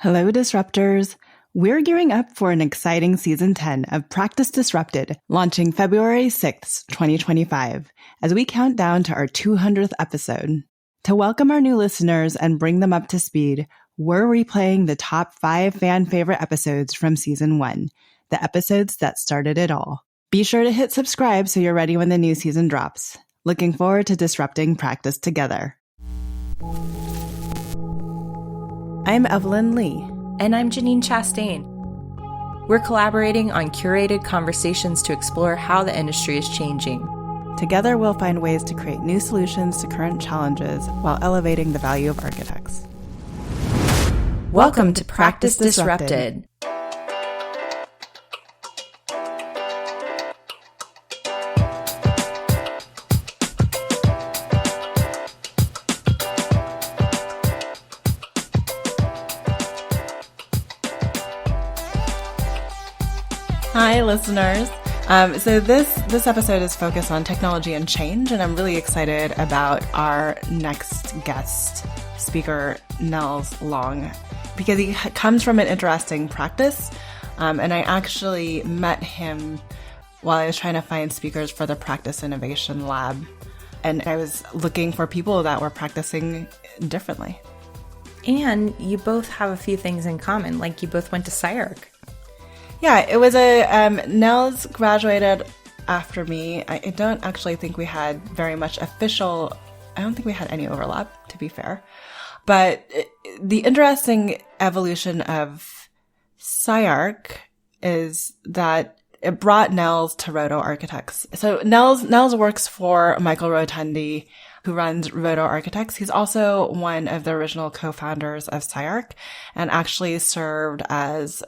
Hello, Disruptors. We're gearing up for an exciting Season 10 of Practice Disrupted, launching February 6th, 2025, as we count down to our 200th episode. To welcome our new listeners and bring them up to speed, we're replaying the top 5 fan favorite episodes from Season 1, the episodes that started it all. Be sure to hit subscribe so you're ready when the new season drops. Looking forward to disrupting practice together. I'm Evelyn Lee. And I'm Janine Chastain. We're collaborating on curated conversations to explore how the industry is changing. Together, we'll find ways to create new solutions to current challenges while elevating the value of architects. Welcome to Practice Disrupted. Hi, listeners. So this episode is focused on technology and change, and I'm really excited about our next guest speaker, Nels Long, because he comes from an interesting practice, and I actually met him while I was trying to find speakers for the Practice Innovation Lab, and I was looking for people that were practicing differently. And you both have a few things in common, like you both went to SciArc. Yeah, it was Nels graduated after me. I don't actually think we had very much I don't think we had any overlap, to be fair. But the interesting evolution of SciArc is that it brought Nels to Roto Architects. So Nels works for Michael Rotundi, who runs Roto Architects. He's also one of the original co-founders of SciArc and actually served as,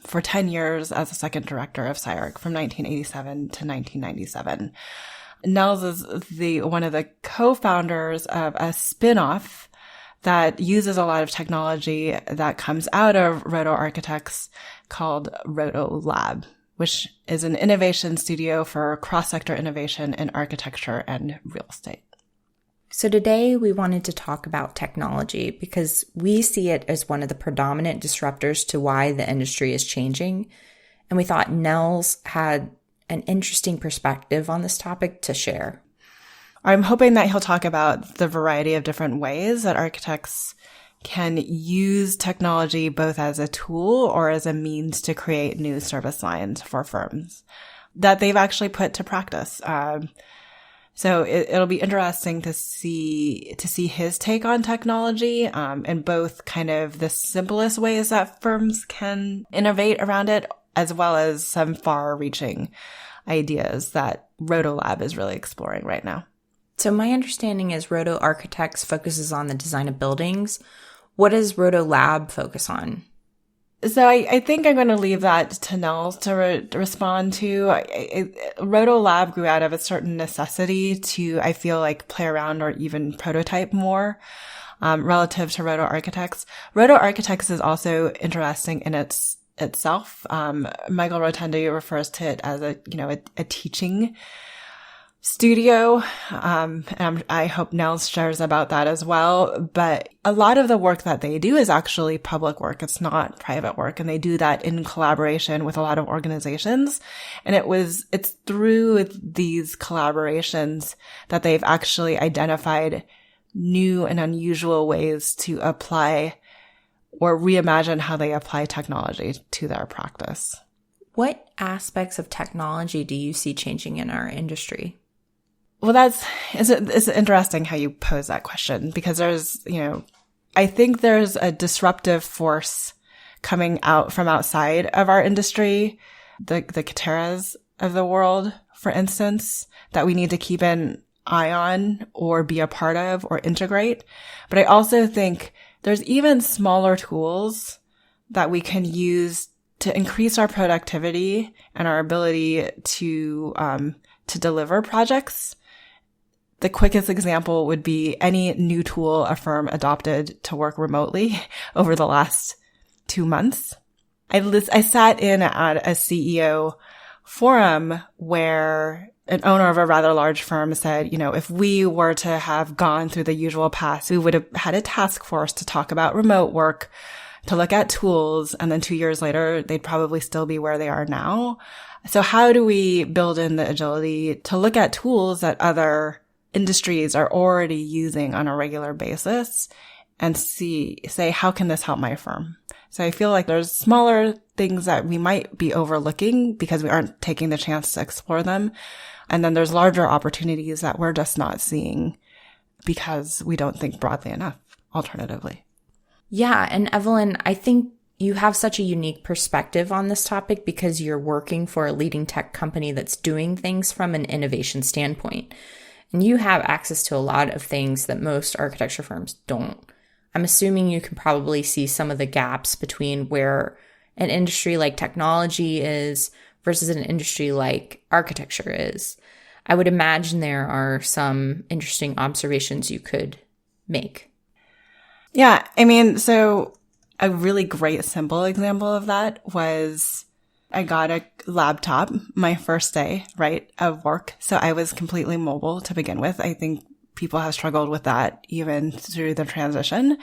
for 10 years as the second director of SciArc from 1987 to 1997. Nels is one of the co-founders of a spin-off that uses a lot of technology that comes out of Roto Architects called RotoLab, which is an innovation studio for cross-sector innovation in architecture and real estate. So today we wanted to talk about technology because we see it as one of the predominant disruptors to why the industry is changing. And we thought Nels had an interesting perspective on this topic to share. I'm hoping that he'll talk about the variety of different ways that architects can use technology both as a tool or as a means to create new service lines for firms that they've actually put to practice. So it'll be interesting to see his take on technology, and both kind of the simplest ways that firms can innovate around it, as well as some far-reaching ideas that RotoLab is really exploring right now. So my understanding is Roto Architects focuses on the design of buildings. What does RotoLab focus on? So I think I'm going to leave that to Nels to respond to. RotoLab grew out of a certain necessity to, I feel like, play around or even prototype more relative to Roto Architects. Roto Architects is also interesting in itself. Michael Rotundi refers to it as a teaching studio. And I hope Nels shares about that as well. But a lot of the work that they do is actually public work. It's not private work. And they do that in collaboration with a lot of organizations. And it's through these collaborations that they've actually identified new and unusual ways to apply or reimagine how they apply technology to their practice. What aspects of technology do you see changing in our industry? Well, it's interesting how you pose that question, because I think there's a disruptive force coming out from outside of our industry, the Kateras of the world, for instance, that we need to keep an eye on or be a part of or integrate. But I also think there's even smaller tools that we can use to increase our productivity and our ability to deliver projects. The quickest example would be any new tool a firm adopted to work remotely over the last 2 months. I sat in at a CEO forum where an owner of a rather large firm said, if we were to have gone through the usual path, we would have had a task force to talk about remote work, to look at tools, and then 2 years later, they'd probably still be where they are now. So how do we build in the agility to look at tools that other industries are already using on a regular basis and say, how can this help my firm? So I feel like there's smaller things that we might be overlooking because we aren't taking the chance to explore them. And then there's larger opportunities that we're just not seeing because we don't think broadly enough, alternatively. Yeah. And Evelyn, I think you have such a unique perspective on this topic because you're working for a leading tech company that's doing things from an innovation standpoint. And you have access to a lot of things that most architecture firms don't. I'm assuming you can probably see some of the gaps between where an industry like technology is versus an industry like architecture is. I would imagine there are some interesting observations you could make. Yeah, I mean, so a really great simple example of that was I got a laptop my first day, right, of work. So I was completely mobile to begin with. I think people have struggled with that even through the transition.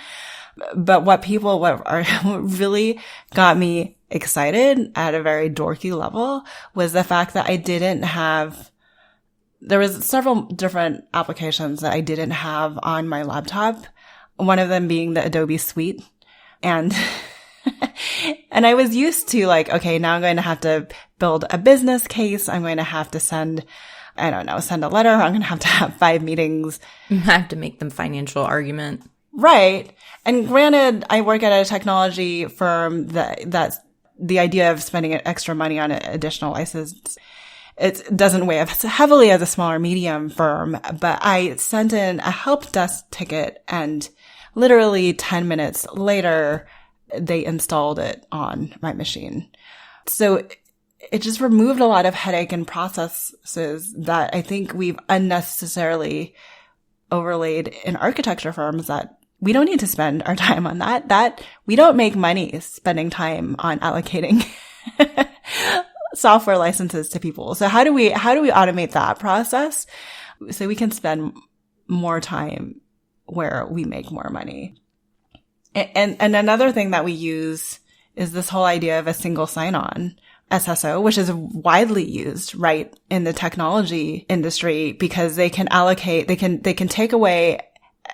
But what really got me excited at a very dorky level was the fact that there was several different applications that I didn't have on my laptop. One of them being the Adobe Suite. And and I was used to like, okay, now I'm going to have to build a business case. I'm going to have to send a letter. I'm going to have 5 meetings. You have to make them financial argument. Right. And granted, I work at a technology firm that's the idea of spending extra money on additional license. It doesn't weigh as heavily as a smaller medium firm, but I sent in a help desk ticket and literally 10 minutes later, they installed it on my machine. So it just removed a lot of headache and processes that I think we've unnecessarily overlaid in architecture firms that we don't need to spend our time on that we don't make money spending time on allocating software licenses to people. So how do we automate that process so we can spend more time where we make more money? And another thing that we use is this whole idea of a single sign-on, SSO, which is widely used, right, in the technology industry because they can take away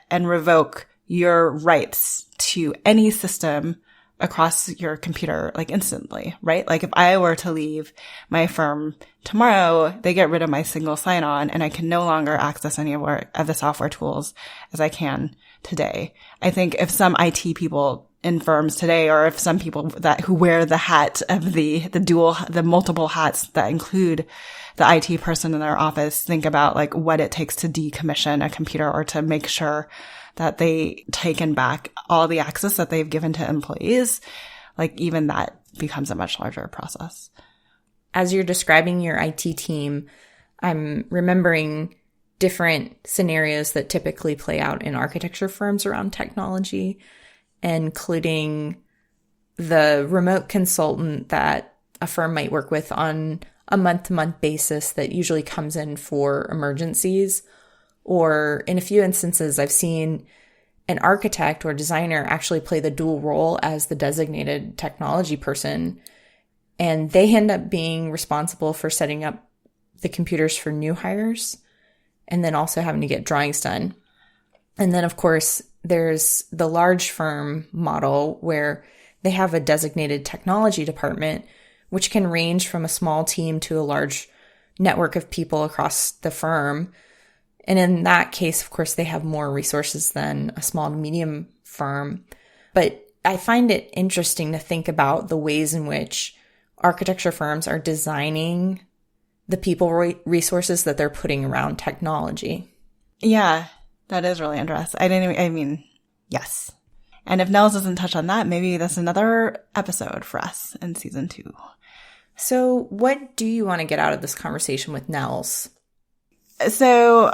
and revoke your rights to any system across your computer, like instantly, right? Like if I were to leave my firm tomorrow, they get rid of my single sign-on and I can no longer access any of the software tools as I can today. I think if some IT people in firms today, or if some people who wear the hat of the multiple hats that include the IT person in their office, think about like what it takes to decommission a computer or to make sure that they taken back all the access that they've given to employees, like even that becomes a much larger process. As you're describing your IT team, I'm remembering different scenarios that typically play out in architecture firms around technology, including the remote consultant that a firm might work with on a month-to-month basis that usually comes in for emergencies. Or in a few instances, I've seen an architect or designer actually play the dual role as the designated technology person. And they end up being responsible for setting up the computers for new hires and then also having to get drawings done. And then, of course, there's the large firm model where they have a designated technology department, which can range from a small team to a large network of people across the firm. And in that case, of course, they have more resources than a small to medium firm. But I find it interesting to think about the ways in which architecture firms are designing the people resources that they're putting around technology. Yeah, that is really interesting. Yes. And if Nels doesn't touch on that, maybe that's another episode for us in season 2. So what do you want to get out of this conversation with Nels? So,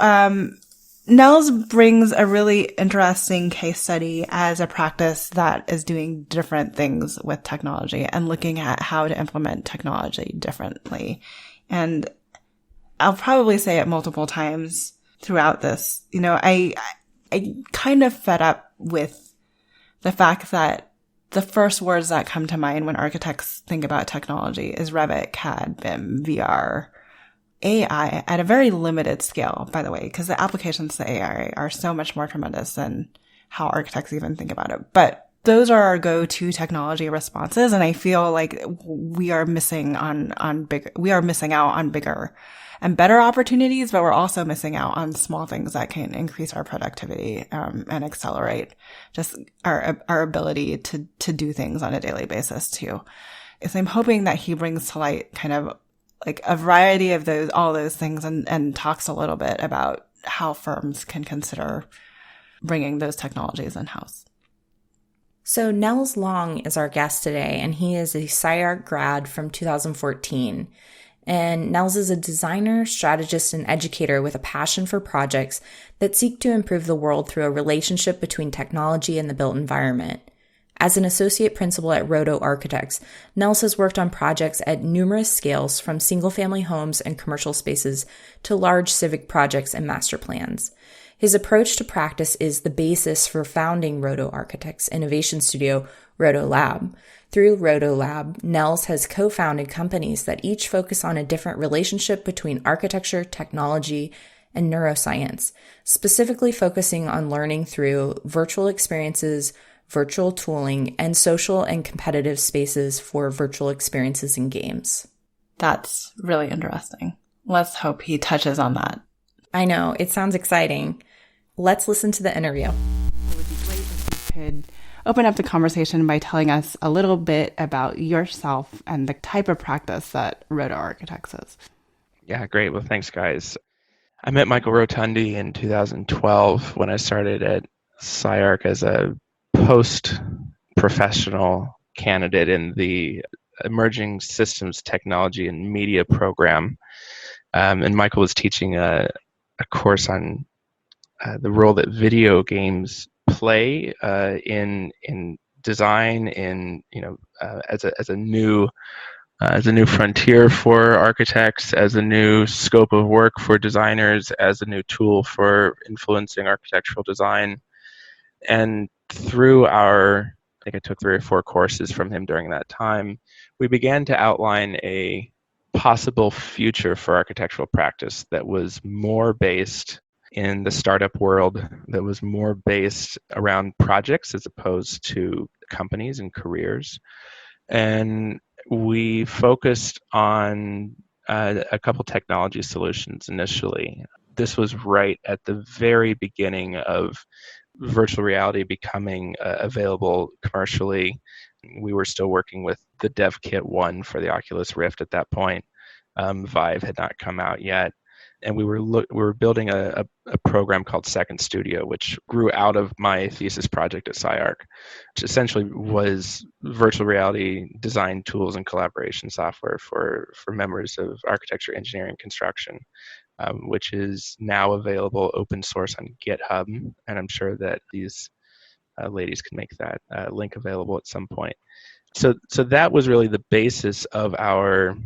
Nels brings a really interesting case study as a practice that is doing different things with technology and looking at how to implement technology differently. And I'll probably say it multiple times throughout this. I kind of fed up with the fact that the first words that come to mind when architects think about technology is Revit, CAD, BIM, VR, AI at a very limited scale, by the way, because the applications to AI are so much more tremendous than how architects even think about it. But those are our go-to technology responses. And I feel like we are missing out on bigger and better opportunities, but we're also missing out on small things that can increase our productivity, and accelerate just our ability to do things on a daily basis too. So I'm hoping that he brings to light kind of like a variety of all those things and talks a little bit about how firms can consider bringing those technologies in-house. So Nels Long is our guest today, and he is a SciArc grad from 2014. And Nels is a designer, strategist, and educator with a passion for projects that seek to improve the world through a relationship between technology and the built environment. As an associate principal at Roto Architects, Nels has worked on projects at numerous scales, from single-family homes and commercial spaces to large civic projects and master plans. His approach to practice is the basis for founding Roto Architects' innovation studio, RotoLab. Through RotoLab, Nels has co-founded companies that each focus on a different relationship between architecture, technology, and neuroscience, specifically focusing on learning through virtual experiences, virtual tooling, and social and competitive spaces for virtual experiences and games. That's really interesting. Let's hope he touches on that. I know, it sounds exciting. Let's listen to the interview. It would be great if you could open up the conversation by telling us a little bit about yourself and the type of practice that Roto Architects is. Yeah, great. Well, thanks, guys. I met Michael Rotundi in 2012 when I started at SciArc as a post-professional candidate in the Emerging Systems Technology and Media program. And Michael was teaching a course on the role that video games play in design, as a new frontier for architects, as a new scope of work for designers, as a new tool for influencing architectural design. And through I think I took 3 or 4 courses from him during that time, we began to outline a possible future for architectural practice that was more based in the startup world, that was more based around projects as opposed to companies and careers. And we focused on a couple technology solutions initially. This was right at the very beginning of virtual reality becoming available commercially. We were still working with the Dev Kit 1 for the Oculus Rift at that point. Vive had not come out yet. And we were building a program called Second Studio, which grew out of my thesis project at SciArc, which essentially was virtual reality design tools and collaboration software for members of architecture, engineering, construction, which is now available open source on GitHub. And I'm sure that these ladies can make that link available at some point. So that was really the basis of our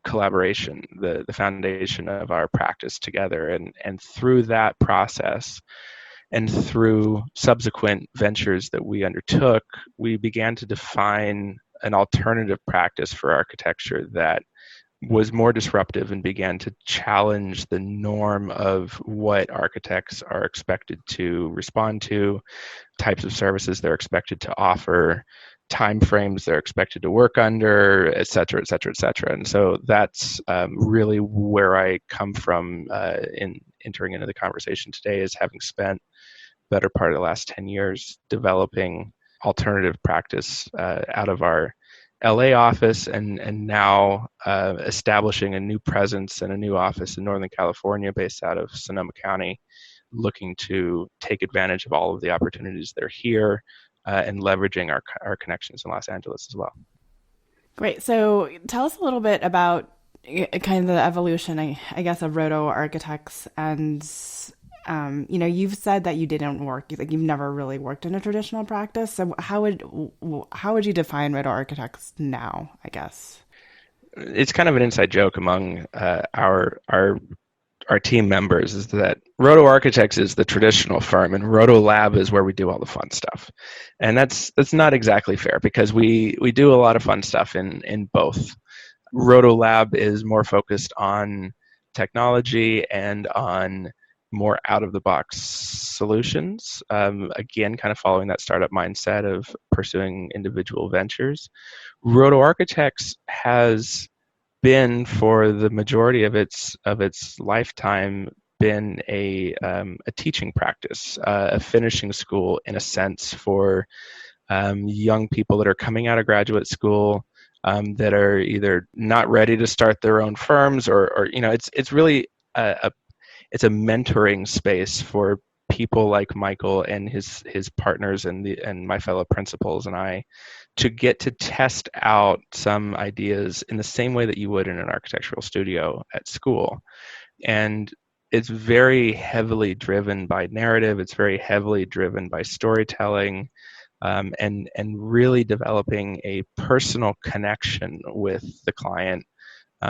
collaboration, the foundation of our practice together. And through that process and through subsequent ventures that we undertook, we began to define an alternative practice for architecture that was more disruptive and began to challenge the norm of what architects are expected to respond to, types of services they're expected to offer, timeframes they're expected to work under, et cetera, et cetera, et cetera. And so that's really where I come from in entering into the conversation today, is having spent the better part of the last 10 years developing alternative practice out of our LA office, and now establishing a new presence and a new office in Northern California based out of Sonoma County, looking to take advantage of all of the opportunities that are here and leveraging our connections in Los Angeles as well. Great. So tell us a little bit about kind of the evolution, I guess, of Roto Architects. And, you've said that you didn't work, like you've never really worked in a traditional practice. So how would you define Roto Architects now, I guess? It's kind of an inside joke among our our team members is that Roto Architects is the traditional firm, and RotoLab is where we do all the fun stuff. And that's not exactly fair, because we do a lot of fun stuff in both. RotoLab is more focused on technology and on more out-of-the-box solutions. Again, kind of following that startup mindset of pursuing individual ventures. Roto Architects has been, for the majority of its lifetime, been a teaching practice, a finishing school in a sense for young people that are coming out of graduate school, that are either not ready to start their own firms, or it's really it's a mentoring space for people like Michael and his partners and my fellow principals and I, to get to test out some ideas in the same way that you would in an architectural studio at school. And it's very heavily driven by narrative. It's very heavily driven by storytelling, and really developing a personal connection with the client,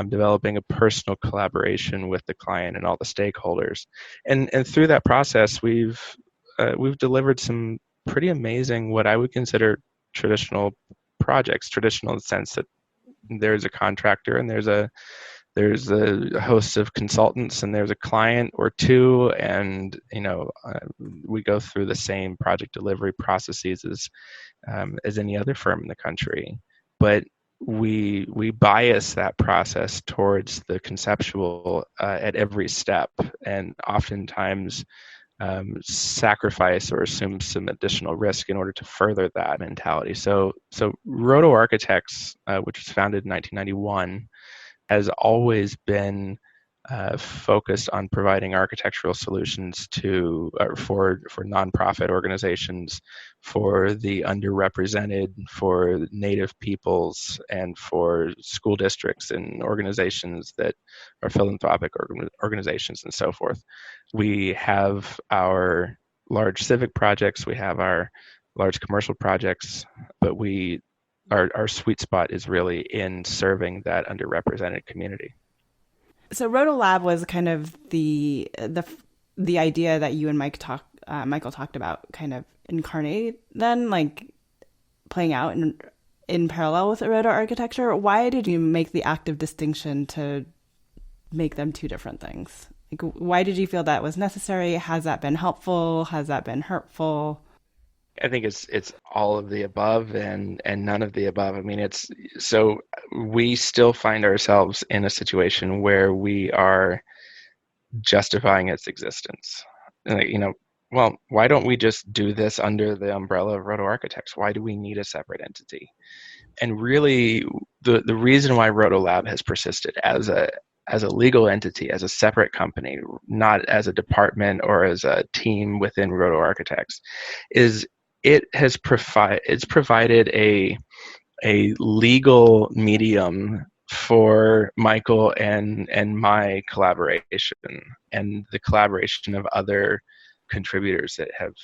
developing a personal collaboration with the client and all the stakeholders. And through that process, we've delivered some pretty amazing, what I would consider traditional projects. Traditional in the sense that there's a contractor and there's a host of consultants and there's a client or two, and we go through the same project delivery processes as any other firm in the country, but we bias that process towards the conceptual at every step, and oftentimes sacrifice or assume some additional risk in order to further that mentality. So Roto Architects, which was founded in 1991, has always been focused on providing architectural solutions for nonprofit organizations, for the underrepresented, for Native peoples, and for school districts and organizations that are philanthropic organizations and so forth. We have our large civic projects, we have our large commercial projects, but our sweet spot is really in serving that underrepresented community. So RotoLab was kind of the idea that you and Michael talked about, kind of incarnate then, like playing out in parallel with Roto architecture. Why did you make the active distinction to make them two different things? Like, why did you feel that was necessary? Has that been helpful? Has that been hurtful? I think it's all of the above and none of the above. I mean, so we still find ourselves in a situation where we are justifying its existence. Well, why don't we just do this under the umbrella of Roto Architects? Why do we need a separate entity? And really, the reason why RotoLab has persisted as a legal entity, as a separate company, not as a department or as a team within Roto Architects, is it's provided a legal medium for Michael and my collaboration and the collaboration of other contributors that have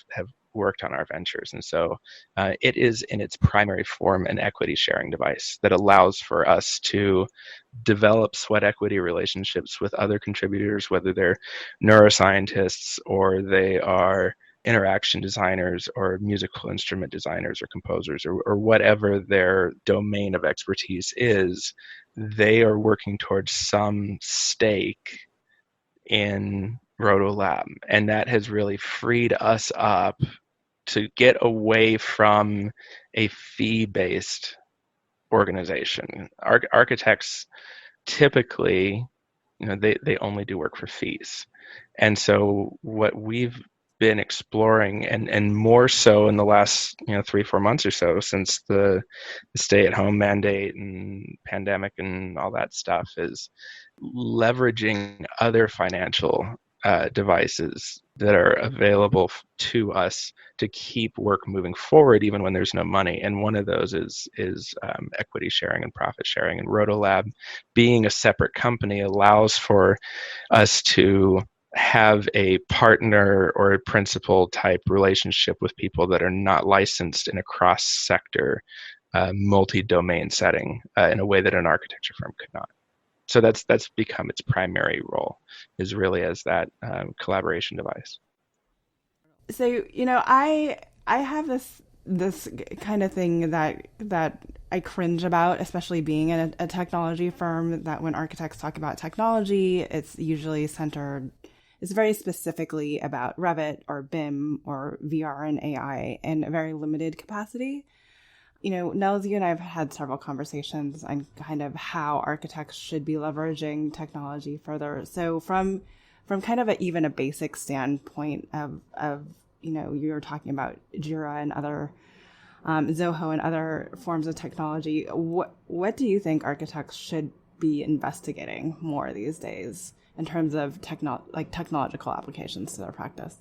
worked on our ventures. And so it is in its primary form an equity sharing device that allows for us to develop sweat equity relationships with other contributors, whether they're neuroscientists or they are interaction designers or musical instrument designers or composers or whatever their domain of expertise is. They are working towards some stake in RotoLab, and that has really freed us up to get away from a fee-based organization. Architects typically, they only do work for fees. And so what we've been exploring, and more so in the last 3-4 months or so, since the stay-at-home mandate and pandemic and all that stuff, is leveraging other financial devices that are available to us to keep work moving forward even when there's no money. And one of those is equity sharing and profit sharing. And RotoLab, being a separate company, allows for us to have a partner or a principal type relationship with people that are not licensed in a cross-sector multi-domain setting in a way that an architecture firm could not. So that's become its primary role, is really as that collaboration device. So, I have this kind of thing that I cringe about, especially being in a technology firm, that when architects talk about technology, it's usually centered, it's very specifically about Revit or BIM or VR and AI in a very limited capacity. Nels, you and I have had several conversations on kind of how architects should be leveraging technology further. So from kind of even a basic standpoint of you're talking about Jira and other Zoho and other forms of technology. What do you think architects should be investigating more these days in terms of technological applications to their practice?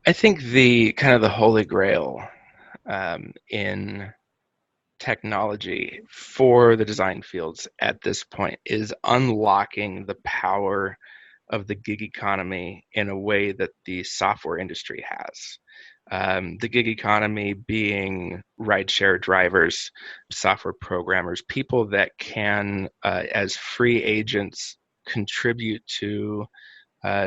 I think the kind of the holy grail in technology for the design fields at this point is unlocking the power of the gig economy in a way that the software industry has. The gig economy being rideshare drivers, software programmers, people that can, as free agents, contribute to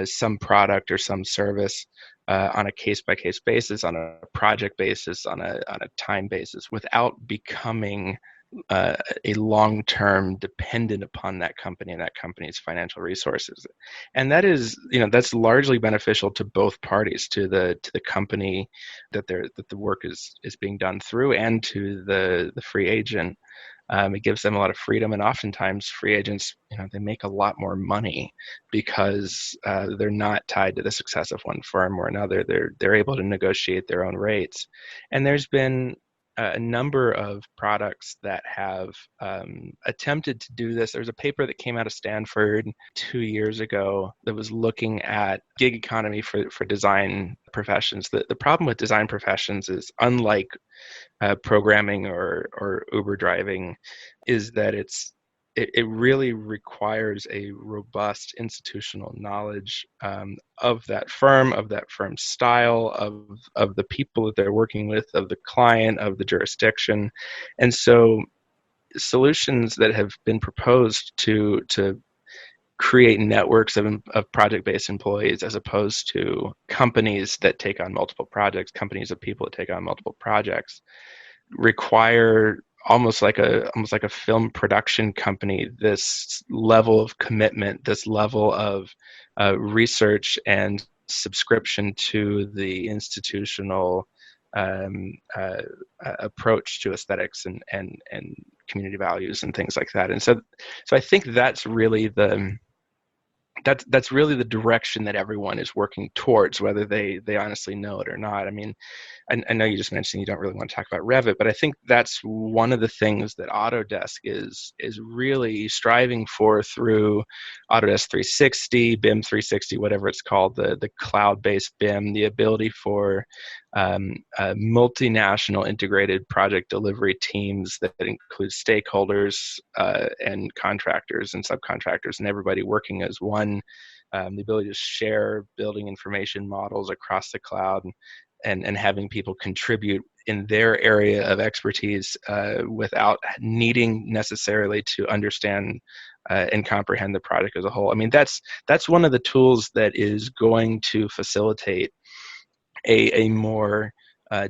some product or some service on a case-by-case basis, on a project basis, on a time basis, without becoming a long-term dependent upon that company and that company's financial resources. And that is, that's largely beneficial to both parties, to the company that the work is being done through, and to the free agent. It gives them a lot of freedom, and oftentimes free agents, they make a lot more money because they're not tied to the success of one firm or another. They're able to negotiate their own rates, and there's been a number of products that have attempted to do this. There's a paper that came out of Stanford 2 years ago that was looking at gig economy for design professions. The problem with design professions is, unlike programming or Uber driving, is that it really requires a robust institutional knowledge of that firm's style, of the people that they're working with, of the client, of the jurisdiction. And so solutions that have been proposed to create networks of project-based employees, as opposed to companies that take on multiple projects, companies of people that take on multiple projects, require almost like a film production company, this level of commitment, this level of research and subscription to the institutional approach to aesthetics and community values and things like that. And so I think that's really the direction that everyone is working towards, whether they honestly know it or not. I mean, I know you just mentioned you don't really want to talk about Revit, but I think that's one of the things that Autodesk is really striving for through Autodesk 360, BIM 360, whatever it's called, the cloud-based BIM, the ability for multinational integrated project delivery teams that include stakeholders and contractors and subcontractors and everybody working as one, the ability to share building information models across the cloud, and having people contribute in their area of expertise without needing necessarily to understand and comprehend the product as a whole. I mean, that's one of the tools that is going to facilitate a more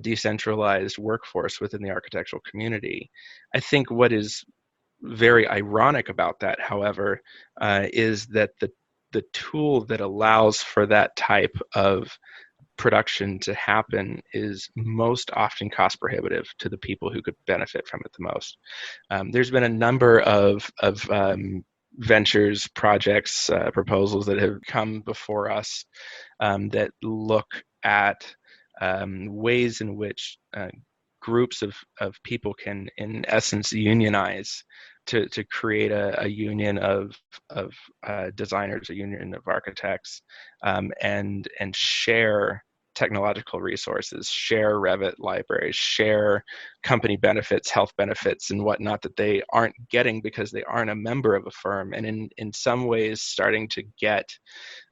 decentralized workforce within the architectural community. I think what is very ironic about that, however, is that the tool that allows for that type of production to happen is most often cost prohibitive to the people who could benefit from it the most. There's been a number of ventures, projects, proposals that have come before us that look at ways in which groups of people can, in essence, unionize to create a union of designers, a union of architects, and share technological resources, share Revit libraries, share company benefits, health benefits, and whatnot that they aren't getting because they aren't a member of a firm, and in some ways starting to get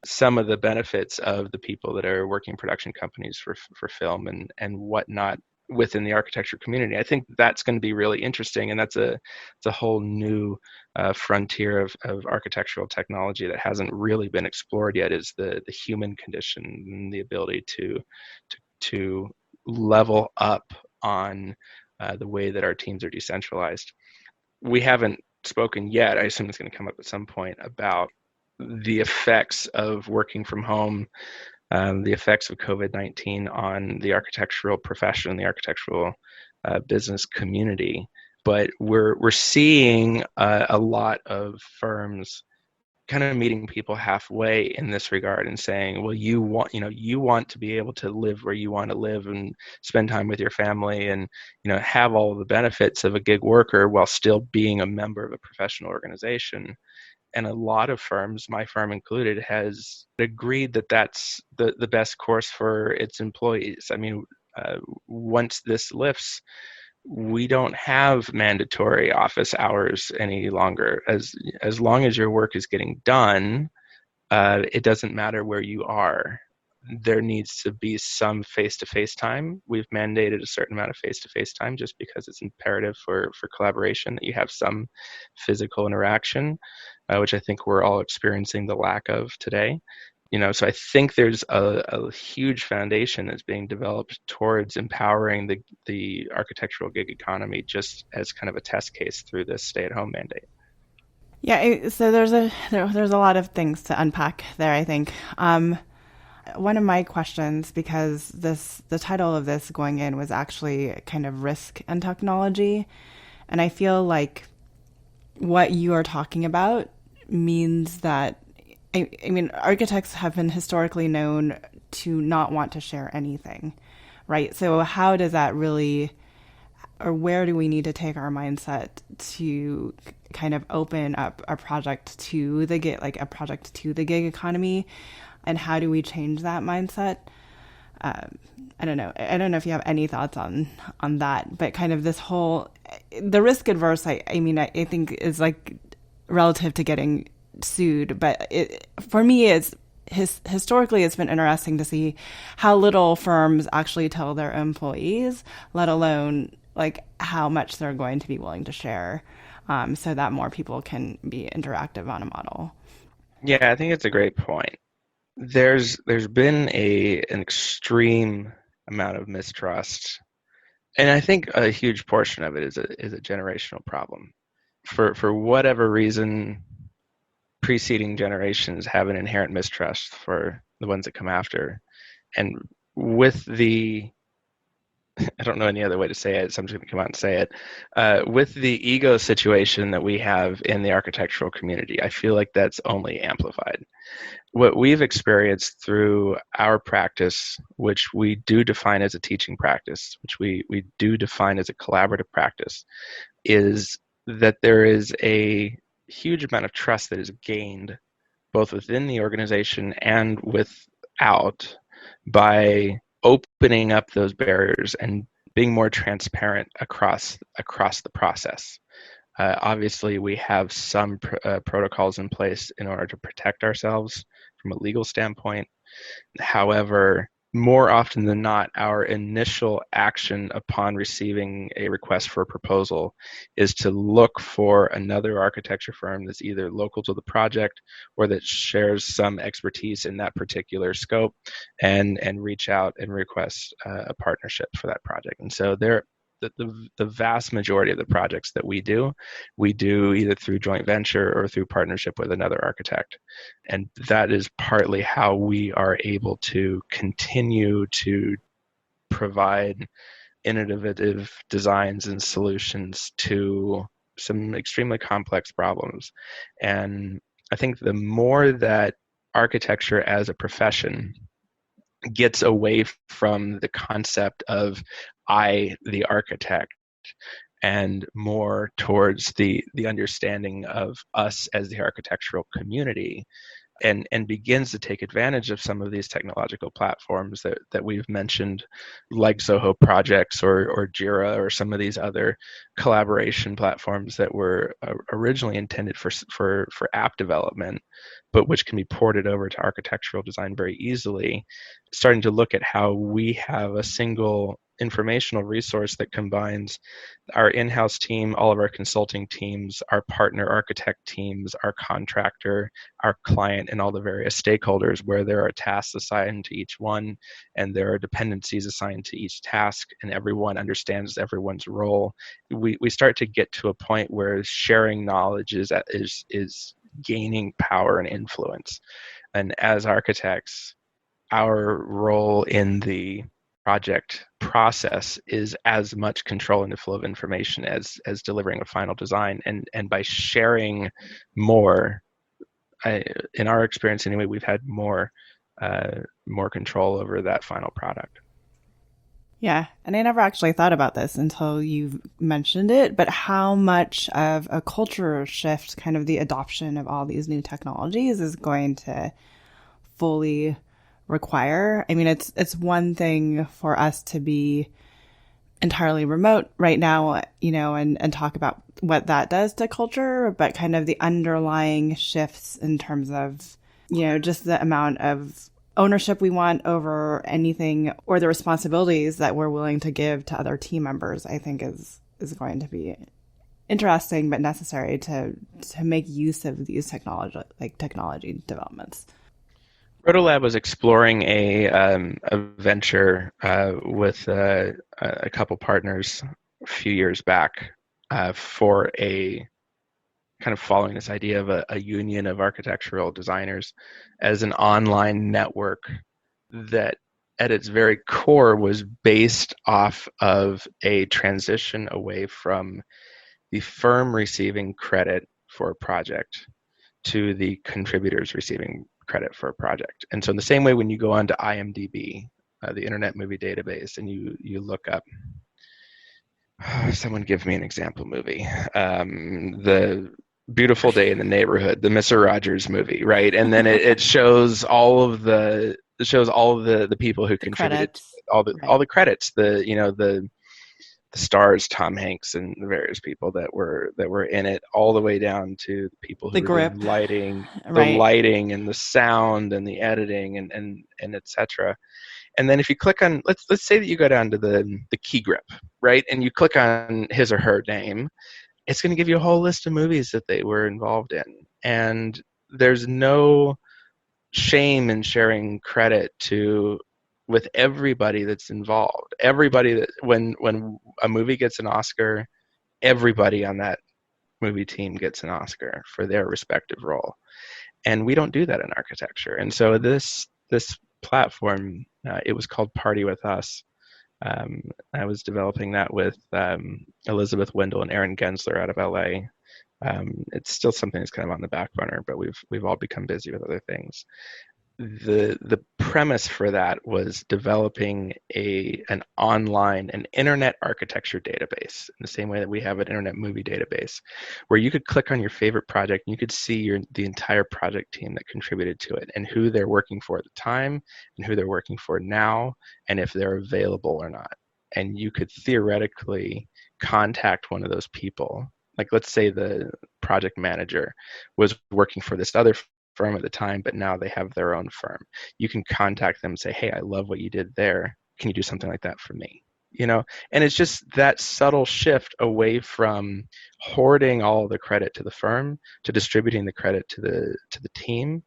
some of the benefits of the people that are working production companies for film and whatnot within the architecture community. I think that's going to be really interesting, and it's a whole new frontier of architectural technology that hasn't really been explored yet. Is the human condition and the ability to level up on the way that our teams are decentralized. We haven't spoken yet. I assume it's going to come up at some point about the effects of working from home, the effects of COVID-19 on the architectural profession, the architectural business community. But we're seeing a lot of firms kind of meeting people halfway in this regard and saying, well, you want to be able to live where you want to live and spend time with your family and have all of the benefits of a gig worker while still being a member of a professional organization. And a lot of firms, my firm included, has agreed that that's the best course for its employees. I mean, once this lifts, we don't have mandatory office hours any longer. As long as your work is getting done, it doesn't matter where you are. There needs to be some face-to-face time. We've mandated a certain amount of face-to-face time just because it's imperative for collaboration that you have some physical interaction, which I think we're all experiencing the lack of today. So I think there's a huge foundation that's being developed towards empowering the architectural gig economy, just as kind of a test case through this stay-at-home mandate. Yeah, so there's a lot of things to unpack there, I think. One of my questions, because the title of this going in was actually kind of risk and technology, and I feel like what you are talking about means that I mean, architects have been historically known to not want to share anything, right? So how does that really, or where do we need to take our mindset to kind of open up a project to the gig, like a project to the gig economy? And how do we change that mindset? I don't know. I don't know if you have any thoughts on that, but kind of this whole, the risk adverse, I think is like relative to getting sued, but for me, historically it's been interesting to see how little firms actually tell their employees, let alone like how much they're going to be willing to share, so that more people can be interactive on a model. Yeah, I think it's a great point. There's been an extreme amount of mistrust, and I think a huge portion of it is a generational problem. For whatever reason, preceding generations have an inherent mistrust for the ones that come after. And with I don't know any other way to say it, so I'm just going to come out and say it. With the ego situation that we have in the architectural community, I feel like that's only amplified. What we've experienced through our practice, which we do define as a teaching practice, which we do define as a collaborative practice, is that there is a huge amount of trust that is gained both within the organization and without by opening up those barriers and being more transparent across the process. Obviously, we have some protocols in place in order to protect ourselves from a legal standpoint. However, more often than not, our initial action upon receiving a request for a proposal is to look for another architecture firm that's either local to the project or that shares some expertise in that particular scope, and reach out and request a partnership for that project. And so the vast majority of the projects that we do either through joint venture or through partnership with another architect. And that is partly how we are able to continue to provide innovative designs and solutions to some extremely complex problems. And I think the more that architecture as a profession gets away from the concept of I, the architect, and more towards the understanding of us as the architectural community, and begins to take advantage of some of these technological platforms that we've mentioned, like Zoho projects or Jira or some of these other collaboration platforms that were originally intended for app development, but which can be ported over to architectural design very easily, starting to look at how we have a single informational resource that combines our in-house team, all of our consulting teams, our partner architect teams, our contractor, our client, and all the various stakeholders, where there are tasks assigned to each one and there are dependencies assigned to each task, and everyone understands everyone's role. We start to get to a point where sharing knowledge is gaining power and influence. And as architects, our role in the project process is as much controlling the flow of information as delivering a final design. And by sharing more, in our experience anyway, we've had more control over that final product. Yeah, and I never actually thought about this until you mentioned it, but how much of a culture shift, kind of the adoption of all these new technologies, is going to fully require. I mean, it's one thing for us to be entirely remote right now, and talk about what that does to culture, but kind of the underlying shifts in terms of, just the amount of ownership we want over anything, or the responsibilities that we're willing to give to other team members, I think is going to be interesting but necessary to make use of these technology developments. RotoLab was exploring a venture with a couple partners a few years back for a kind of following this idea of a union of architectural designers as an online network that at its very core was based off of a transition away from the firm receiving credit for a project to the contributors receiving credit for a project. And so in the same way, when you go onto IMDb, the Internet Movie Database, and you look up, someone give me an example movie, the Beautiful Day in the Neighborhood, the Mr. Rogers movie, right? And then it shows all of the people who contributed, credits, all the credits, the stars, Tom Hanks and the various people that were in it, all the way down to the people who were doing lighting, the lighting and the sound and the editing and etc. And then if you click on, let's say that you go down to the key grip, right? And you click on his or her name, it's going to give you a whole list of movies that they were involved in. And there's no shame in sharing credit with everybody that's involved. Everybody that when a movie gets an Oscar, everybody on that movie team gets an Oscar for their respective role. And we don't do that in architecture. And so this platform, it was called Party With Us. I was developing that with Elizabeth Wendell and Aaron Gensler out of LA. It's still something that's kind of on the back burner, but we've all become busy with other things. The premise for that was developing an internet architecture database in the same way that we have an internet movie database, where you could click on your favorite project and you could see the entire project team that contributed to it and who they're working for at the time and who they're working for now and if they're available or not. And you could theoretically contact one of those people. Like, let's say the project manager was working for this other firm at the time, but now they have their own firm. You can contact them and say, hey, I love what you did there. Can you do something like that for me? And it's just that subtle shift away from hoarding all the credit to the firm to distributing the credit to the team.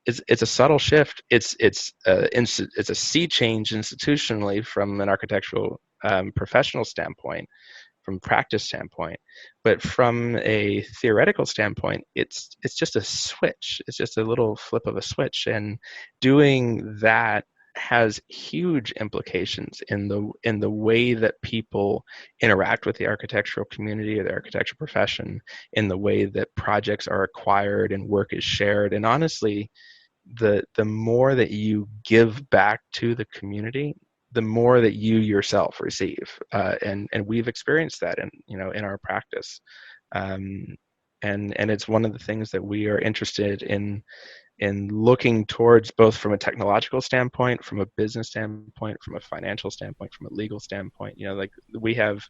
It's a subtle shift. It's a sea change institutionally from an architectural professional standpoint, from practice standpoint, but from a theoretical standpoint, it's just a switch. It's just a little flip of a switch, and doing that has huge implications in the way that people interact with the architectural community or the architectural profession, in the way that projects are acquired and work is shared. And honestly, the more that you give back to the community, the more that you yourself receive, and we've experienced that in our practice, and it's one of the things that we are interested in looking towards, both from a technological standpoint, from a business standpoint, from a financial standpoint, from a legal standpoint. Like, we have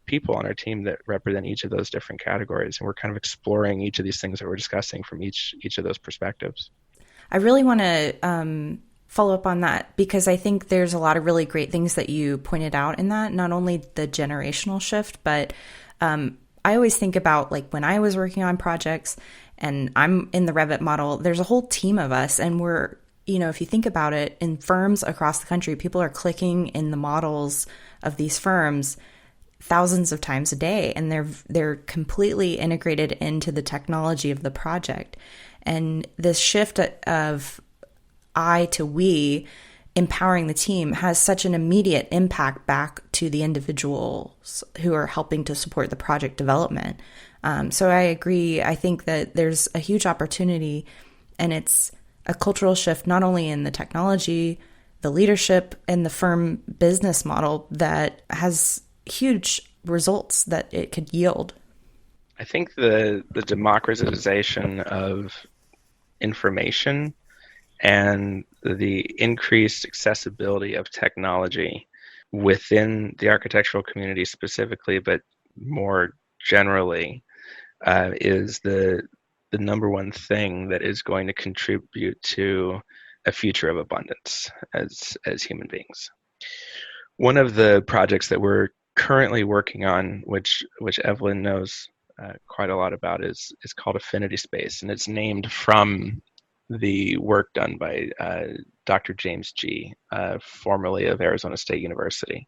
people on our team that represent each of those different categories, and we're kind of exploring each of these things that we're discussing from each of those perspectives. I really want to follow up on that because I think there's a lot of really great things that you pointed out in that, not only the generational shift, but I always think about like when I was working on projects and I'm in the Revit model, there's a whole team of us and we're, if you think about it, in firms across the country, people are clicking in the models of these firms thousands of times a day, and they're completely integrated into the technology of the project. And this shift of I to we, empowering the team, has such an immediate impact back to the individuals who are helping to support the project development. So I agree. I think that there's a huge opportunity, and it's a cultural shift not only in the technology, the leadership, and the firm business model that has huge results that it could yield. I think the democratization of information and the increased accessibility of technology within the architectural community specifically, but more generally, is the number one thing that is going to contribute to a future of abundance as human beings. One of the projects that we're currently working on, which Evelyn knows quite a lot about, is called Affinity Space, and it's named from the work done by Dr. James G., formerly of Arizona State University,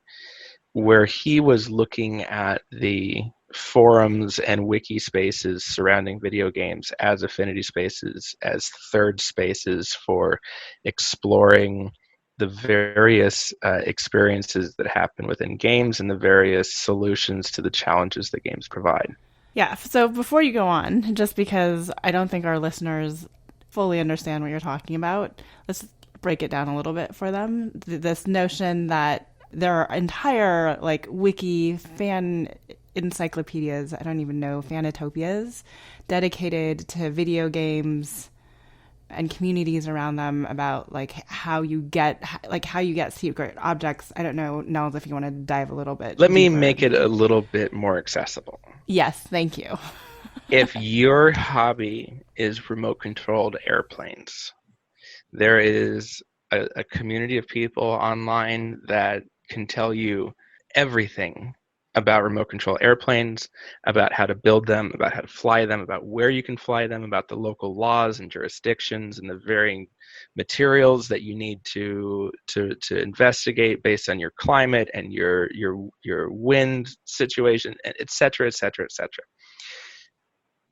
where he was looking at the forums and wiki spaces surrounding video games as affinity spaces, as third spaces for exploring the various experiences that happen within games and the various solutions to the challenges that games provide. Yeah, so before you go on, just because I don't think our listeners fully understand what you're talking about, let's break it down a little bit for them. This notion that there are entire like wiki fan encyclopedias, I don't even know, fanatopias, dedicated to video games and communities around them about like how you get secret objects. I don't know, Nels, if you want to dive a little bit. Let me make it a little bit more accessible. Yes, thank you. If your hobby is remote controlled airplanes, there is a community of people online that can tell you everything about remote control airplanes, about how to build them, about how to fly them, about where you can fly them, about the local laws and jurisdictions and the varying materials that you need to investigate based on your climate and your wind situation, et cetera, et cetera, et cetera.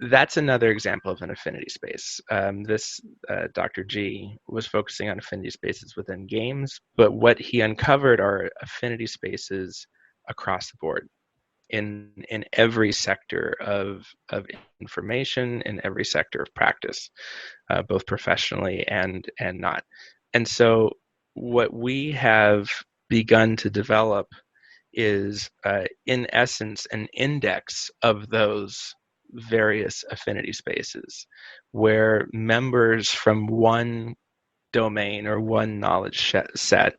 That's another example of an affinity space. This Dr. G was focusing on affinity spaces within games, but what he uncovered are affinity spaces across the board in every sector of information, in every sector of practice, both professionally and not. And so what we have begun to develop is, in essence, an index of those various affinity spaces where members from one domain or one knowledge set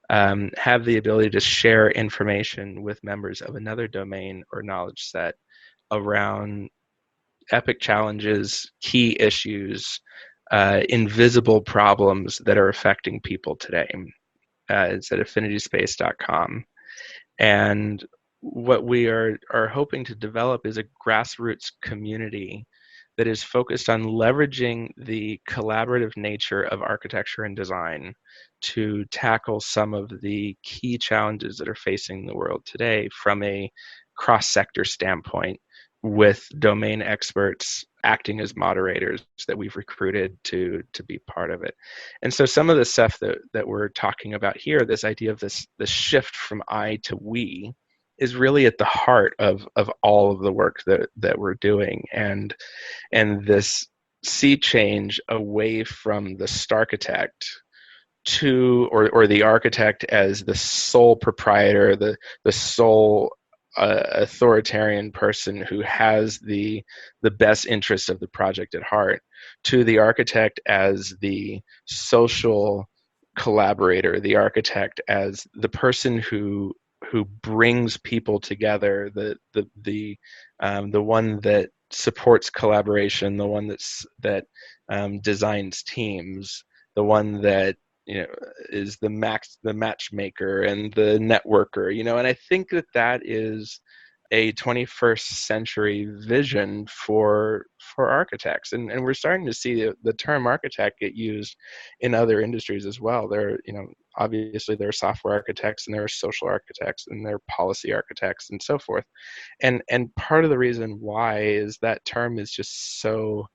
have the ability to share information with members of another domain or knowledge set around epic challenges, key issues, invisible problems that are affecting people today. It's at affinityspace.com. And what we are hoping to develop is a grassroots community that is focused on leveraging the collaborative nature of architecture and design to tackle some of the key challenges that are facing the world today from a cross-sector standpoint, with domain experts acting as moderators that we've recruited to be part of it. And so some of the stuff that we're talking about here, this idea of this shift from I to we, is really at the heart of all of the work that we're doing, and this sea change away from the starchitect to or the architect as the sole proprietor, the sole authoritarian person who has the best interests of the project at heart, to the architect as the social collaborator, the architect as the person who brings people together, the one that supports collaboration, the one that designs teams, the one that is the matchmaker and the networker, and I think that is a 21st century vision for architects, and we're starting to see the term architect get used in other industries as well. Obviously there are software architects and there are social architects and there are policy architects and so forth, and part of the reason why is that term is just so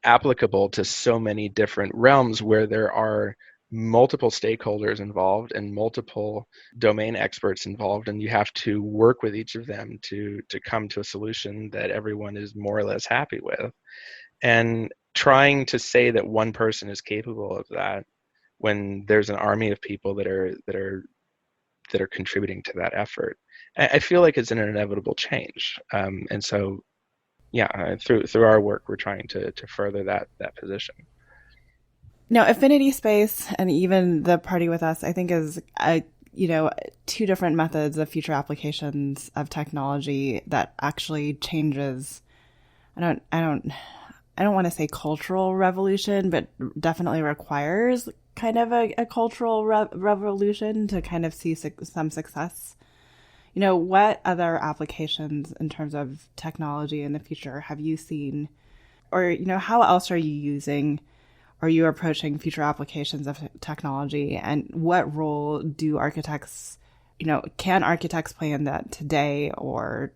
applicable to so many different realms where there are multiple stakeholders involved and multiple domain experts involved, and you have to work with each of them to come to a solution that everyone is more or less happy with. And trying to say that one person is capable of that when there's an army of people that are contributing to that effort, I feel like it's an inevitable change. And so yeah, through our work, we're trying to further that position. Now, Affinity Space and even the Party With Us, I think, is two different methods of future applications of technology that actually changes. I don't want to say cultural revolution, but definitely requires kind of a cultural revolution to kind of see some success. What other applications in terms of technology in the future have you seen? Or, how else are you approaching future applications of technology? And what role do architects, can architects play in that today or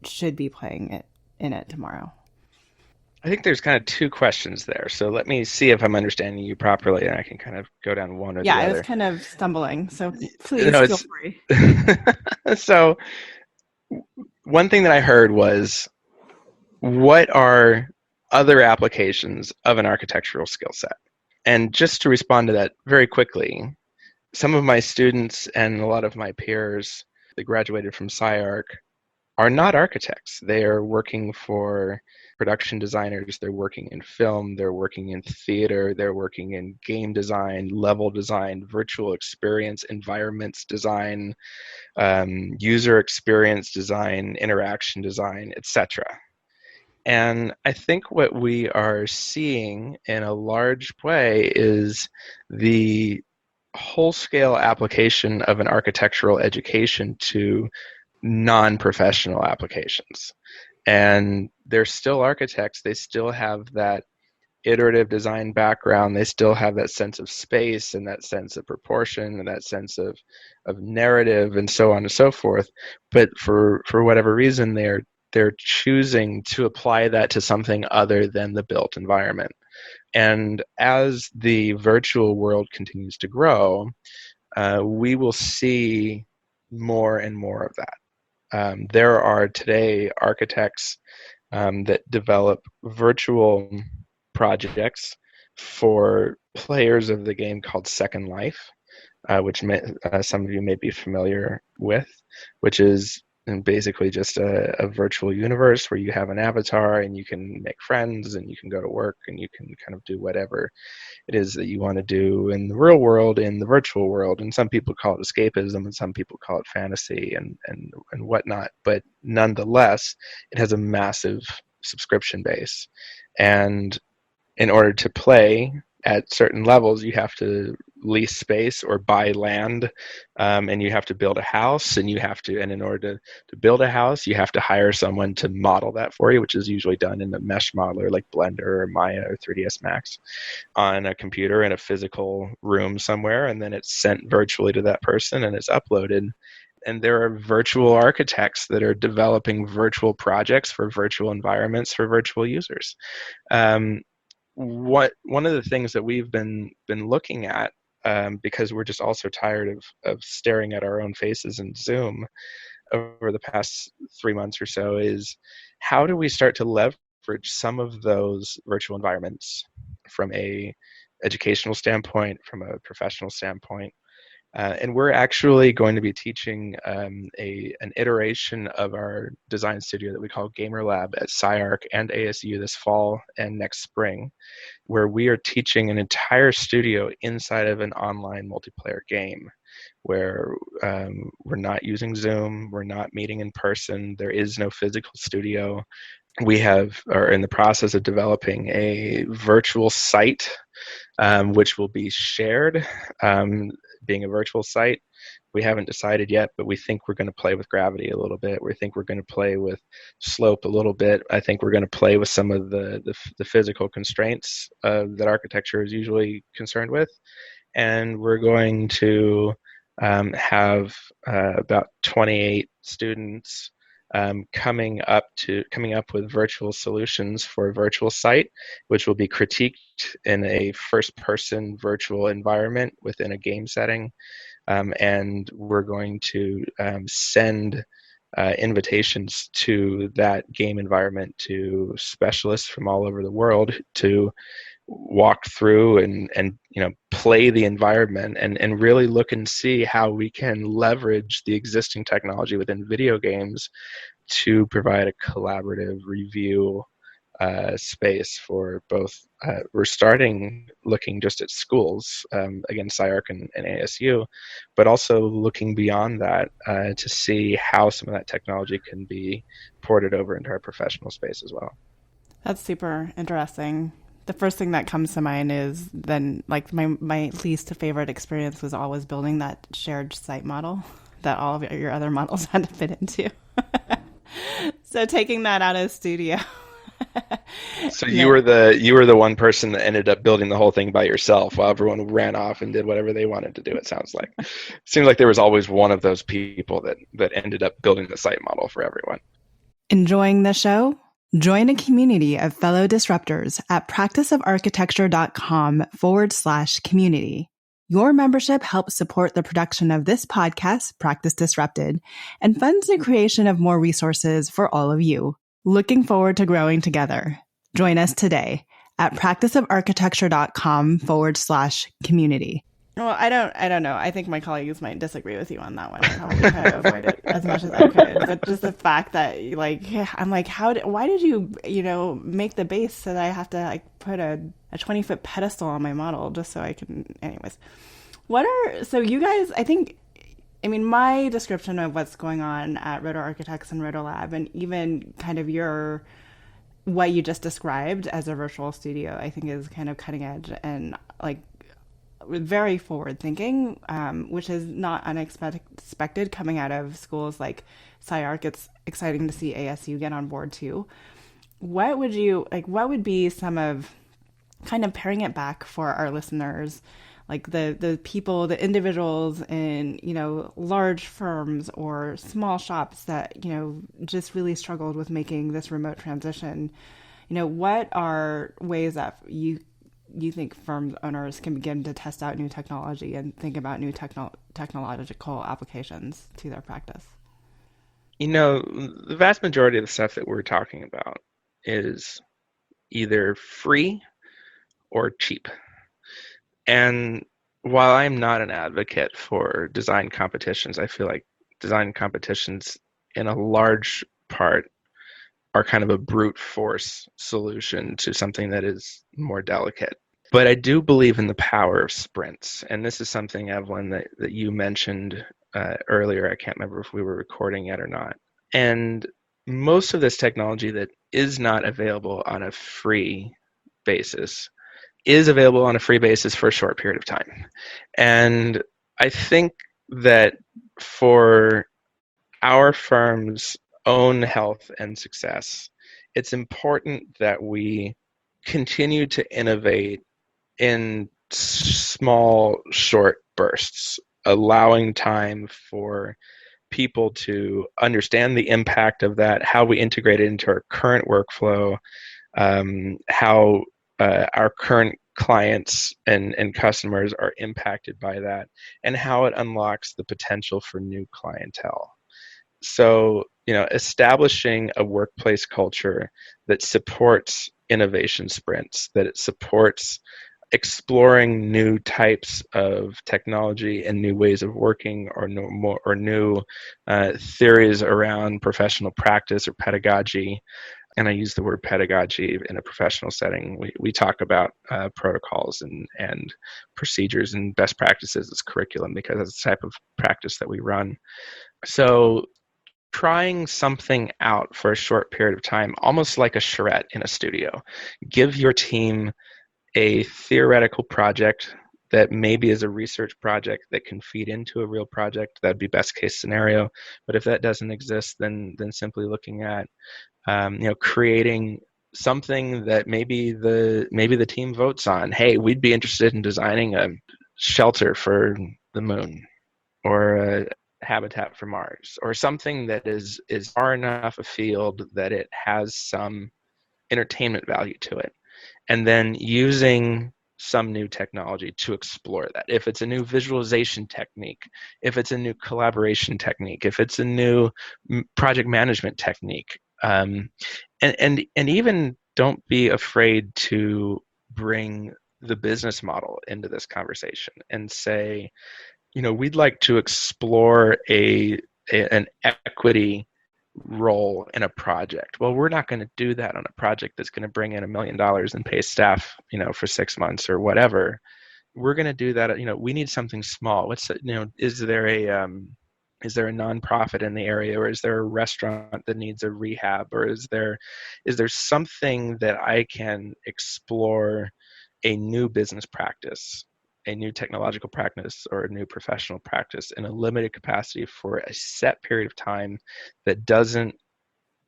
should be playing in it tomorrow? I think there's kind of two questions there. So let me see if I'm understanding you properly, and I can kind of go down one or the other. Yeah, I was kind of stumbling, so please feel free. So one thing that I heard was, what are other applications of an architectural skill set? And just to respond to that very quickly, some of my students and a lot of my peers that graduated from SciArc are not architects. They are working for production designers, they're working in film, they're working in theater, they're working in game design, level design, virtual experience, environments design, user experience design, interaction design, etc. And I think what we are seeing in a large way is the whole-scale application of an architectural education to non-professional applications. And they're still architects. They still have that iterative design background. They still have that sense of space and that sense of proportion and that sense of narrative and so on and so forth. But for whatever reason, they're choosing to apply that to something other than the built environment. And as the virtual world continues to grow, we will see more and more of that. There are today architects that develop virtual projects for players of the game called Second Life, which some of you may be familiar with, which is basically just a virtual universe where you have an avatar and you can make friends and you can go to work and you can kind of do whatever it is that you want to do in the real world, in the virtual world. And some people call it escapism and some people call it fantasy and whatnot. But nonetheless, it has a massive subscription base. And in order to play at certain levels, you have to lease space or buy land, and you have to build a house, and in order to build a house, you have to hire someone to model that for you, which is usually done in a mesh modeler like Blender or Maya or 3ds Max on a computer in a physical room somewhere, and then it's sent virtually to that person and it's uploaded. And there are virtual architects that are developing virtual projects for virtual environments for virtual users. One of the things that we've been looking at, because we're just also tired of staring at our own faces in Zoom over the past 3 months or so, is how do we start to leverage some of those virtual environments from a educational standpoint, from a professional standpoint. And we're actually going to be teaching an iteration of our design studio that we call RotoLab at SciArc and ASU this fall and next spring, where we are teaching an entire studio inside of an online multiplayer game, where we're not using Zoom, we're not meeting in person, there is no physical studio. we are in the process of developing a virtual site, which will be shared, being a virtual site. We haven't decided yet, but we think we're going to play with gravity a little bit. We think we're going to play with slope a little bit. I think we're going to play with some of the physical constraints that architecture is usually concerned with. And we're going to have about 28 students coming up with virtual solutions for a virtual site, which will be critiqued in a first-person virtual environment within a game setting. And we're going to send invitations to that game environment to specialists from all over the world to walk through and play the environment and really look and see how we can leverage the existing technology within video games to provide a collaborative review space for both. We're starting looking just at schools, again, SciArc and ASU, but also looking beyond that to see how some of that technology can be ported over into our professional space as well. That's super interesting. The first thing that comes to mind is then like my least favorite experience was always building that shared site model that all of your other models had to fit into. So taking that out of the studio. So you were the one person that ended up building the whole thing by yourself while everyone ran off and did whatever they wanted to do, it sounds like. It seems like there was always one of those people that ended up building the site model for everyone. Enjoying the show? Join a community of fellow disruptors at practiceofarchitecture.com/community. Your membership helps support the production of this podcast, Practice Disrupted, and funds the creation of more resources for all of you. Looking forward to growing together. Join us today at practiceofarchitecture.com/community. Well, I don't know. I think my colleagues might disagree with you on that one. I probably try to avoid it as much as I could. But just the fact that, like, I'm like, why did you, make the base so that I have to, like, put a 20-foot pedestal on my model just so I can, anyways. So you guys, my description of what's going on at Roto Architects and RotoLab, and even kind of what you just described as a virtual studio, I think is kind of cutting edge and, like, very forward thinking, which is not unexpected coming out of schools like SciArc. It's exciting to see ASU get on board too. What would be some of, kind of paring it back for our listeners, like the people, the individuals in, large firms or small shops that, just really struggled with making this remote transition? What are ways that you think firm owners can begin to test out new technology and think about new technological applications to their practice? The vast majority of the stuff that we're talking about is either free or cheap. And while I'm not an advocate for design competitions, I feel like design competitions in a large part are kind of a brute force solution to something that is more delicate. But I do believe in the power of sprints. And this is something, Evelyn, that you mentioned earlier. I can't remember if we were recording yet or not. And most of this technology that is not available on a free basis is available on a free basis for a short period of time. And I think that for our firm's own health and success, it's important that we continue to innovate in small, short bursts, allowing time for people to understand the impact of that, how we integrate it into our current workflow, how our current clients and customers are impacted by that, and how it unlocks the potential for new clientele. So, establishing a workplace culture that supports innovation sprints, that it supports exploring new types of technology and new ways of working, or new theories around professional practice or pedagogy. And I use the word pedagogy in a professional setting. We talk about protocols and procedures and best practices as curriculum, because it's the type of practice that we run. So trying something out for a short period of time, almost like a charrette in a studio. Give your team a theoretical project that maybe is a research project that can feed into a real project. That'd be best case scenario. But if that doesn't exist, then simply looking at creating something that maybe the team votes on. Hey, we'd be interested in designing a shelter for the moon, or a habitat for Mars, or something that is far enough afield that it has some entertainment value to it, and then using some new technology to explore that. If it's a new visualization technique, if it's a new collaboration technique, if it's a new project management technique, and even don't be afraid to bring the business model into this conversation and say, we'd like to explore an equity role in a project. Well, we're not going to do that on a project that's going to bring in $1 million and pay staff, for 6 months or whatever. We're going to do that. We need something small. Is there a nonprofit in the area, or is there a restaurant that needs a rehab, or is there something that I can explore a new business practice, a new technological practice, or a new professional practice in a limited capacity for a set period of time that doesn't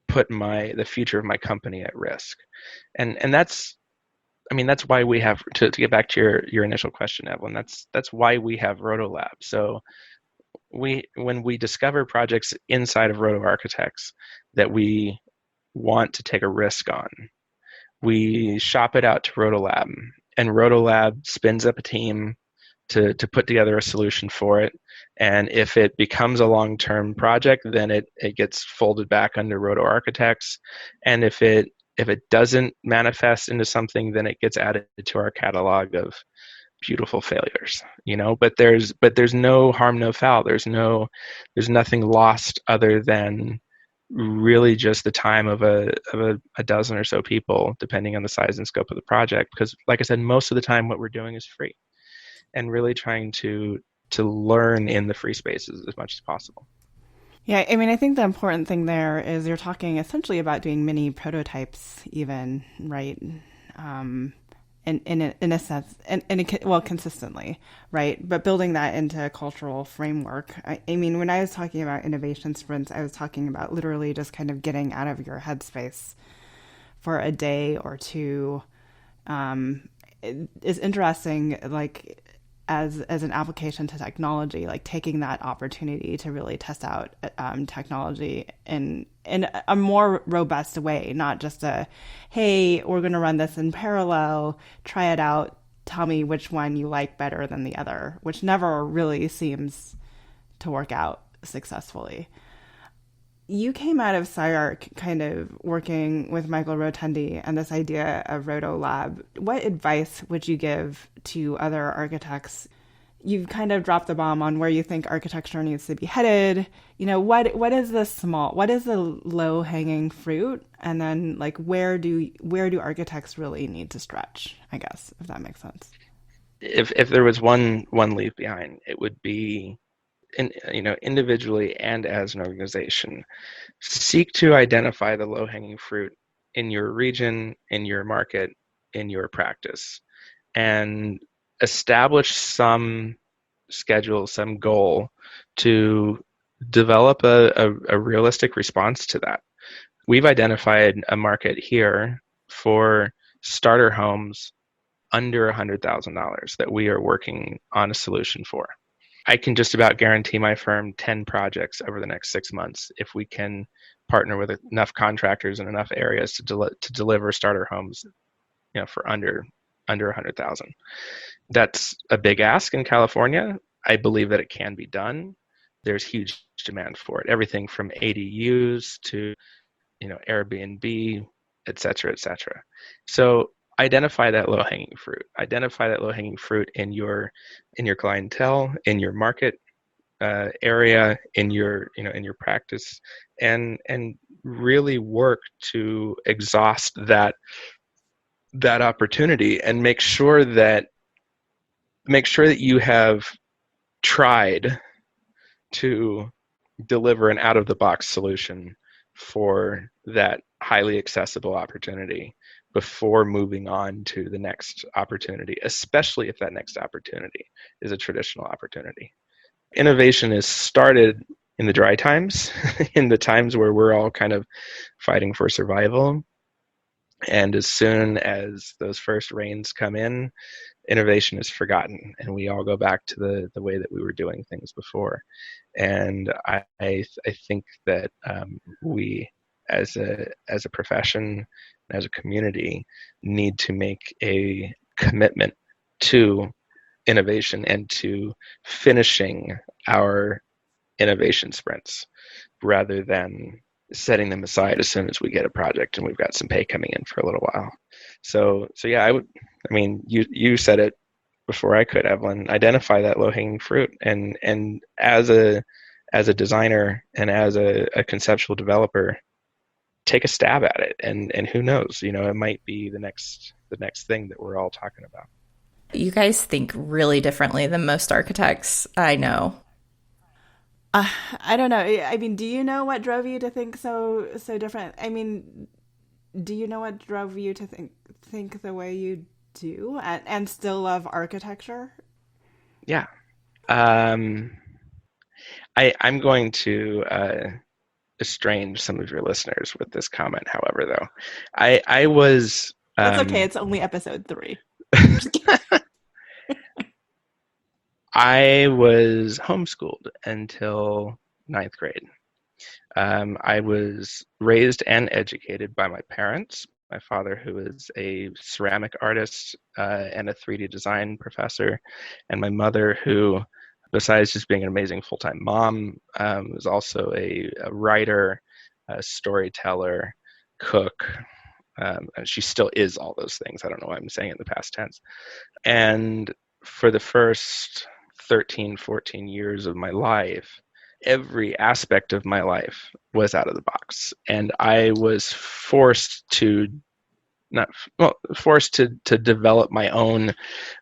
put the future of my company at risk. And that's why we have, to get back to your initial question, Evelyn, that's why we have RotoLab. So when we discover projects inside of Roto Architects that we want to take a risk on, we shop it out to RotoLab, and RotoLab spins up a team to put together a solution for it. And if it becomes a long-term project, then it gets folded back under Roto Architects. And if it doesn't manifest into something, then it gets added to our catalog of beautiful failures. But there's no harm, no foul. There's nothing lost other than really just the time of a dozen or so people, depending on the size and scope of the project. Because, like I said, most of the time what we're doing is free, and really trying to learn in the free spaces as much as possible. Yeah, I think the important thing there is you're talking essentially about doing mini prototypes, even, right? In a sense, consistently, right? But building that into a cultural framework. When I was talking about innovation sprints, I was talking about literally just kind of getting out of your headspace for a day or two. It is interesting, like, as an application to technology, like taking that opportunity to really test out technology in a more robust way, not just hey, we're going to run this in parallel, try it out, tell me which one you like better than the other, which never really seems to work out successfully. You came out of SciArc kind of working with Michael Rotundi and this idea of RotoLab. What advice would you give to other architects? You've kind of dropped the bomb on where you think architecture needs to be headed. What is the low hanging fruit? And then, like, where do architects really need to stretch, I guess, if that makes sense. If there was one leave behind, it would be, individually and as an organization, seek to identify the low-hanging fruit in your region, in your market, in your practice, and establish some schedule, some goal to develop a realistic response to that. We've identified a market here for starter homes under $100,000 that we are working on a solution for. I can just about guarantee my firm 10 projects over the next 6 months if we can partner with enough contractors in enough areas to deliver starter homes, for under 100,000. That's a big ask in California. I believe that it can be done. There's huge demand for it. Everything from ADUs to, Airbnb, et cetera, et cetera. So identify that low-hanging fruit. Identify that low-hanging fruit in your clientele, in your market area, in your practice, and really work to exhaust that opportunity, and make sure that you have tried to deliver an out-of-the-box solution for that highly accessible opportunity before moving on to the next opportunity, especially if that next opportunity is a traditional opportunity. Innovation is started in the dry times, in the times where we're all kind of fighting for survival. And as soon as those first rains come in, innovation is forgotten, and we all go back to the way that we were doing things before. And I think that we, as a profession, as a community, need to make a commitment to innovation and to finishing our innovation sprints rather than setting them aside as soon as we get a project and we've got some pay coming in for a little while. So yeah, I mean, you said it before I could, Evelyn. Identify that low-hanging fruit, and as a designer and as a conceptual developer, take a stab at it, and who knows, it might be the next thing that we're all talking about. You guys think really differently than most architects I know. I don't know. I mean, do you know what drove you to think so different? I mean, do you know what drove you to think the way you do and still love architecture? Yeah. I'm going to estrange some of your listeners with this comment, however, though. I was... That's okay. It's only episode 3. I was homeschooled until 9th grade. I was raised and educated by my parents. My father, who is a ceramic artist and a 3D design professor, and my mother, who, besides just being an amazing full-time mom, was also a writer, a storyteller, cook. And she still is all those things. I don't know why I'm saying it in the past tense. And for the first 13, 14 years of my life, every aspect of my life was out of the box. And I was forced to develop my own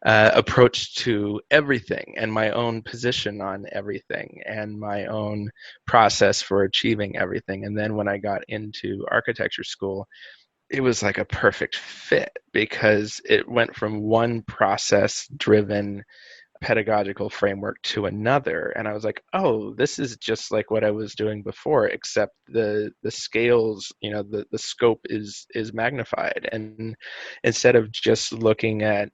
approach to everything, and my own position on everything, and my own process for achieving everything. And then when I got into architecture school, it was like a perfect fit, because it went from one process driven pedagogical framework to another, and I was like, oh, this is just like what I was doing before, except the scales, the scope is magnified. And instead of just looking at,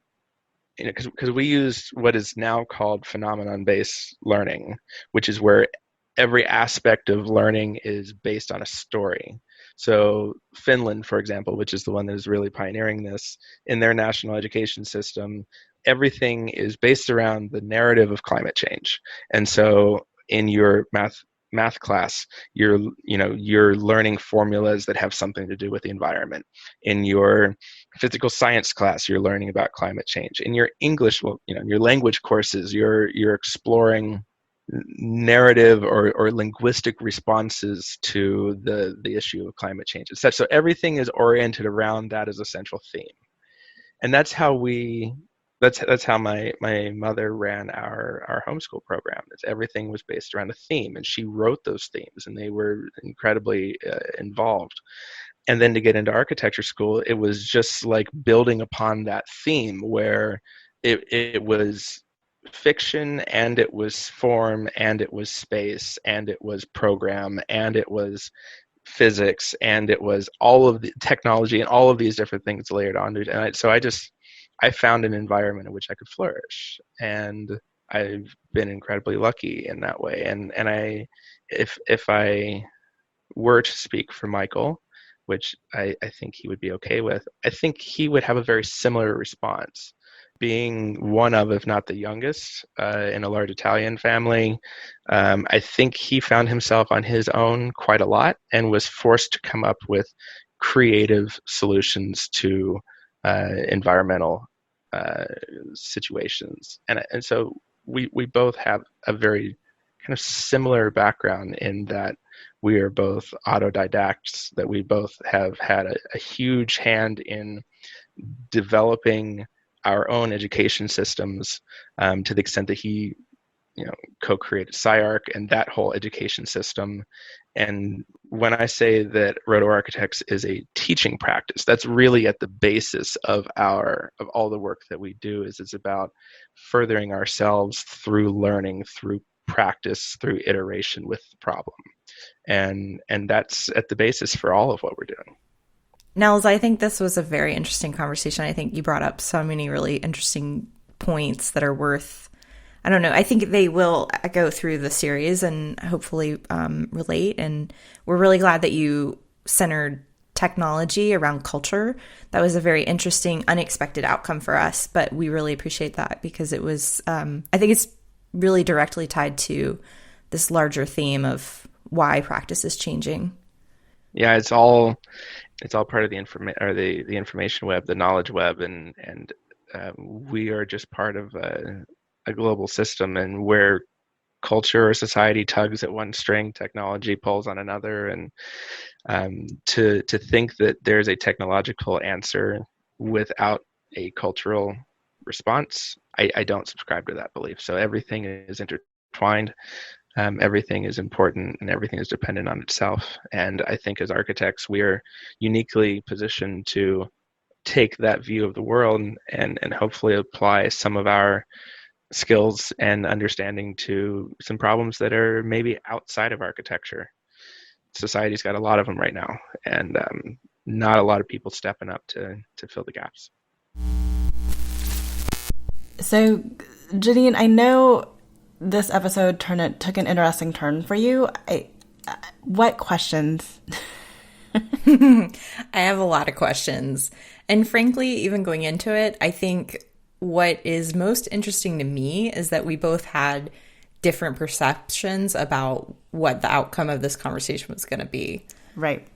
because we use what is now called phenomenon-based learning, which is where every aspect of learning is based on a story. So Finland, for example, which is the one that is really pioneering this, in their national education system, everything is based around the narrative of climate change. And so in your math class, you're learning formulas that have something to do with the environment. In your physical science class, you're learning about climate change. In your English, your language courses, you're exploring narrative or linguistic responses to the issue of climate change and such. So everything is oriented around that as a central theme. And that's how my mother ran our homeschool program. Everything was based around a theme, and she wrote those themes, and they were incredibly involved. And then to get into architecture school, it was just like building upon that theme, where it was fiction, and it was form, and it was space, and it was program, and it was physics, and it was all of the technology and all of these different things layered onto it. And I found an environment in which I could flourish, and I've been incredibly lucky in that way. And if I were to speak for Michael, which I think he would be okay with, I think he would have a very similar response. Being one of, if not the youngest, in a large Italian family, I think he found himself on his own quite a lot and was forced to come up with creative solutions to environmental situations. And so we both have a very kind of similar background in that we are both autodidacts, that we both have had a huge hand in developing our own education systems, to the extent that he co-created SciArc and that whole education system. And when I say that Roto Architects is a teaching practice, that's really at the basis of all the work that we do. It's about furthering ourselves through learning, through practice, through iteration with the problem. And that's at the basis for all of what we're doing. Nels, I think this was a very interesting conversation. I think you brought up so many really interesting points that are worth, I don't know, I think they will go through the series and hopefully relate. And we're really glad that you centered technology around culture. That was a very interesting, unexpected outcome for us, but we really appreciate that because it was, I think it's really directly tied to this larger theme of why practice is changing. Yeah, it's all part of the the information web, the knowledge web, and we are just part of a global system, and where culture or society tugs at one string, technology pulls on another, and to think that there's a technological answer without a cultural response, I don't subscribe to that belief. So everything is intertwined. Everything is important and everything is dependent on itself. And I think as architects, we are uniquely positioned to take that view of the world and hopefully apply some of our skills and understanding to some problems that are maybe outside of architecture. Society's got a lot of them right now, and not a lot of people stepping up to fill the gaps. So, Janine, I know this episode took an interesting turn for you. What questions? I have a lot of questions. And frankly, even going into it, I think what is most interesting to me is that we both had different perceptions about what the outcome of this conversation was going to be. Right.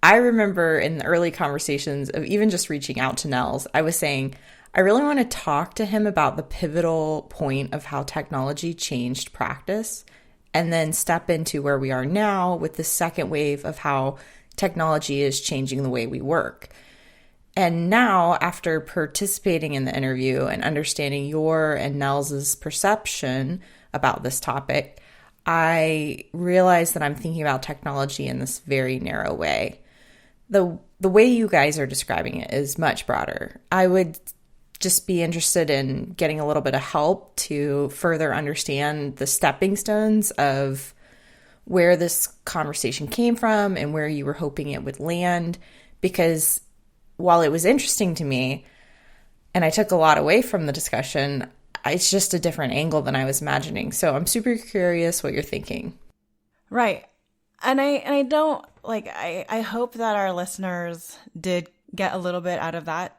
I remember in the early conversations of even just reaching out to Nels, I was saying, I really want to talk to him about the pivotal point of how technology changed practice, and then step into where we are now with the second wave of how technology is changing the way we work. And now, after participating in the interview and understanding your and Nels's perception about this topic, I realize that I'm thinking about technology in this very narrow way. The way you guys are describing it is much broader. I would just be interested in getting a little bit of help to further understand the stepping stones of where this conversation came from and where you were hoping it would land. Because while it was interesting to me and I took a lot away from the discussion, it's just a different angle than I was imagining. So I'm super curious what you're thinking. Right. And I don't I hope that our listeners did get a little bit out of that.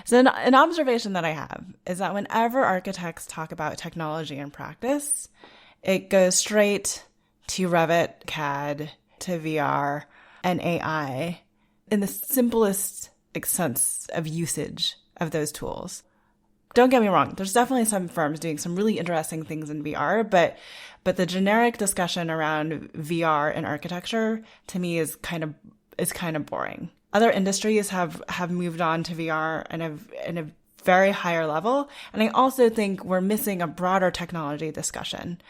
So an observation that I have is that whenever architects talk about technology in practice, it goes straight to Revit, CAD, to VR, and AI in the simplest sense of usage of those tools. Don't get me wrong, there's definitely some firms doing some really interesting things in VR, but the generic discussion around VR and architecture to me is kind of boring. Other industries have moved on to VR in a very higher level, and I also think we're missing a broader technology discussion.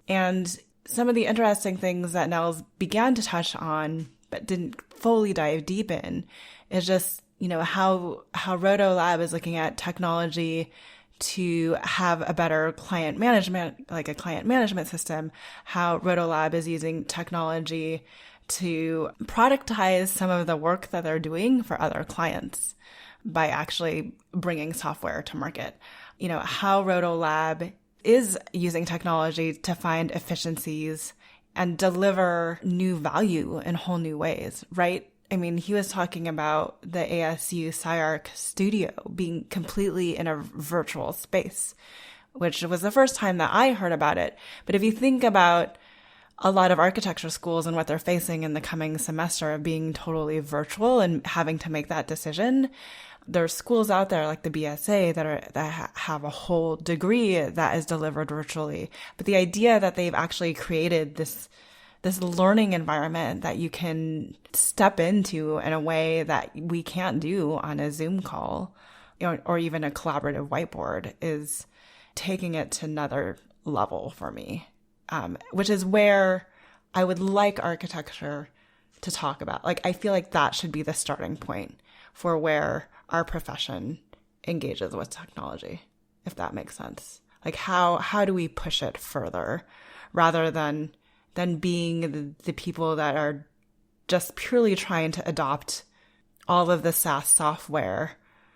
And some of the interesting things that Nels began to touch on but didn't fully dive deep in is just, how RotoLab is looking at technology to have a better client management, like a client management system, how RotoLab is using technology to productize some of the work that they're doing for other clients by actually bringing software to market. How RotoLab is using technology to find efficiencies and deliver new value in whole new ways, right? I mean, he was talking about the ASU SciArc studio being completely in a virtual space, which was the first time that I heard about it. But if you think about a lot of architecture schools and what they're facing in the coming semester of being totally virtual and having to make that decision, there's schools out there like the BSA that have a whole degree that is delivered virtually. But the idea that they've actually created this learning environment that you can step into in a way that we can't do on a Zoom call, or even a collaborative whiteboard, is taking it to another level for me, which is where I would like architecture to talk about. Like, I feel like that should be the starting point for where our profession engages with technology, if that makes sense. Like, how do we push it further rather than being the people that are just purely trying to adopt all of the SaaS software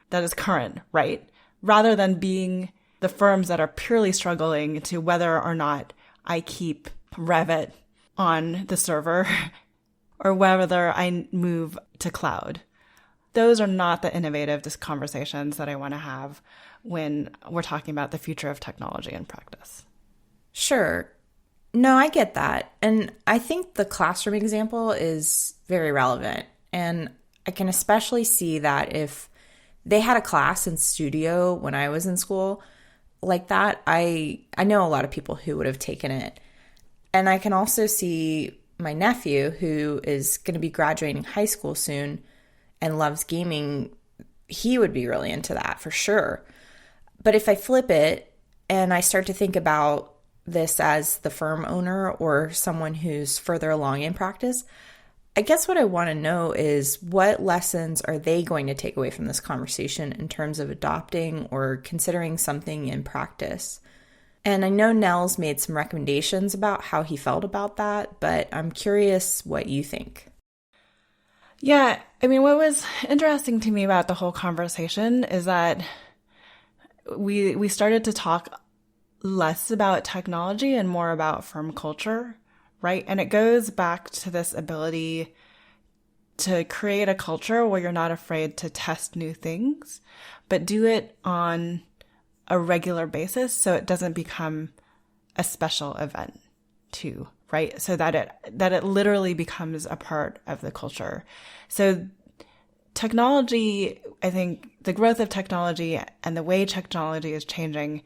that is current, right? Rather than being the firms that are purely struggling to whether or not I keep Revit on the server or whether I move to cloud. Those are not the innovative conversations that I want to have when we're talking about the future of technology in practice. Sure. No, I get that. And I think the classroom example is very relevant. And I can especially see that if they had a class in studio when I was in school like that, I know a lot of people who would have taken it. And I can also see my nephew, who is going to be graduating high school soon and loves gaming, he would be really into that for sure. But if I flip it and I start to think about this as the firm owner or someone who's further along in practice, I guess what I want to know is what lessons are they going to take away from this conversation in terms of adopting or considering something in practice? And I know Nels made some recommendations about how he felt about that, but I'm curious what you think. Yeah, I mean, what was interesting to me about the whole conversation is that we started to talk less about technology and more about firm culture, right? And it goes back to this ability to create a culture where you're not afraid to test new things, but do it on a regular basis so it doesn't become a special event too, right? So that it literally becomes a part of the culture. So technology, I think the growth of technology and the way technology is changing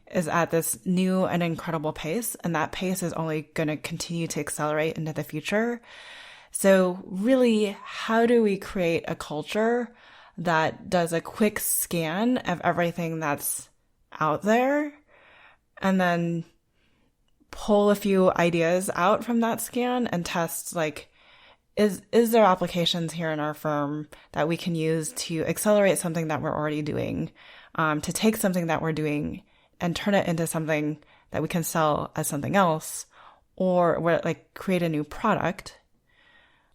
is at this new and incredible pace, and that pace is only going to continue to accelerate into the future. So really, how do we create a culture that does a quick scan of everything that's out there and then pull a few ideas out from that scan and test, like, is there applications here in our firm that we can use to accelerate something that we're already doing, to take something that we're doing and turn it into something that we can sell as something else, or like create a new product.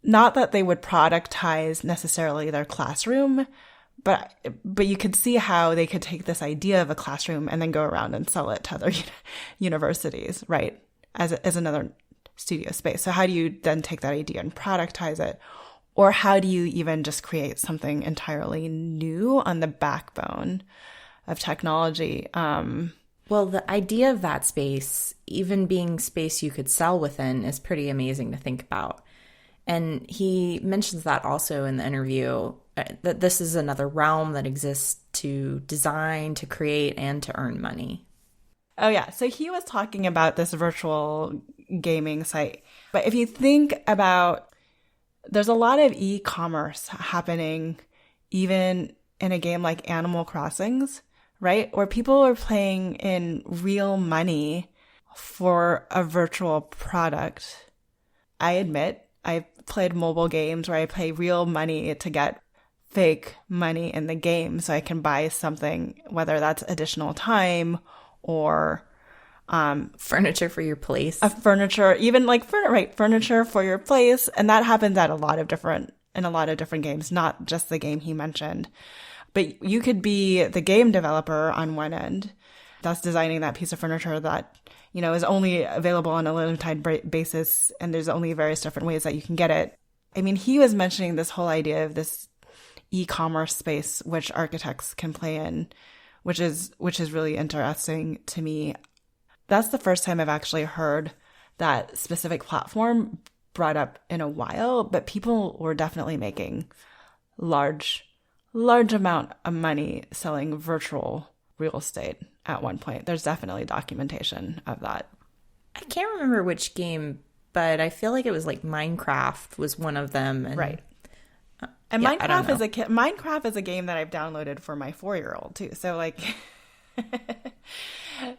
Not that they would productize necessarily their classroom, but you could see how they could take this idea of a classroom and then go around and sell it to other universities, right? As another studio space. So how do you then take that idea and productize it? Or how do you even just create something entirely new on the backbone of technology? Well, the idea of that space, even being space you could sell within, is pretty amazing to think about. And he mentions that also in the interview, that this is another realm that exists to design, to create, and to earn money. Oh, yeah. So he was talking about this virtual gaming site. But if you think about, there's a lot of e-commerce happening even in a game like Animal Crossings, right? Where people are paying in real money for a virtual product. I admit, I've played mobile games where I pay real money to get fake money in the game so I can buy something, whether that's additional time or furniture for your place. Furniture, even like furniture for your place. And that happens at in a lot of different games, not just the game he mentioned. But you could be the game developer on one end that's designing that piece of furniture that, is only available on a limited basis, and there's only various different ways that you can get it. I mean, he was mentioning this whole idea of this e-commerce space which architects can play in, which is really interesting to me. That's the first time I've actually heard that specific platform brought up in a while, but people were definitely making large amount of money selling virtual real estate at one point. There's definitely documentation of that. I can't remember which game, but I feel like it was like Minecraft was one of them. And, right. And yeah, Minecraft is a game that I've downloaded for my 4-year-old too. So like,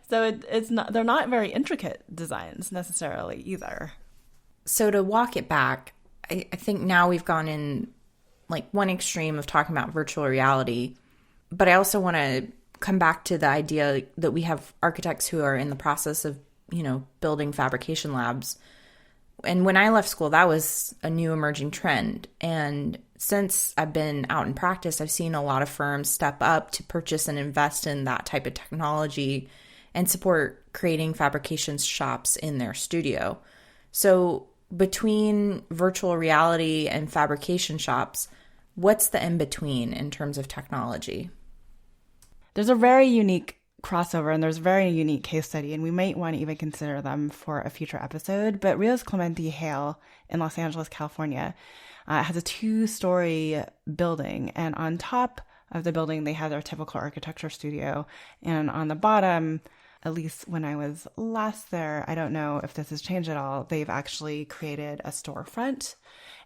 So it's not, they're not very intricate designs necessarily either. So to walk it back, I think now we've gone in like one extreme of talking about virtual reality, but I also want to come back to the idea that we have architects who are in the process of, building fabrication labs. And when I left school, that was a new emerging trend. And since I've been out in practice, I've seen a lot of firms step up to purchase and invest in that type of technology and support creating fabrication shops in their studio. So between virtual reality and fabrication shops, what's the in-between in terms of technology? There's a very unique crossover and there's a very unique case study, and we might want to even consider them for a future episode. But Rios Clemente Hale in Los Angeles, California, has a 2-story building, and on top of the building, they have their typical architecture studio. And on the bottom, at least when I was last there, I don't know if this has changed at all, they've actually created a storefront.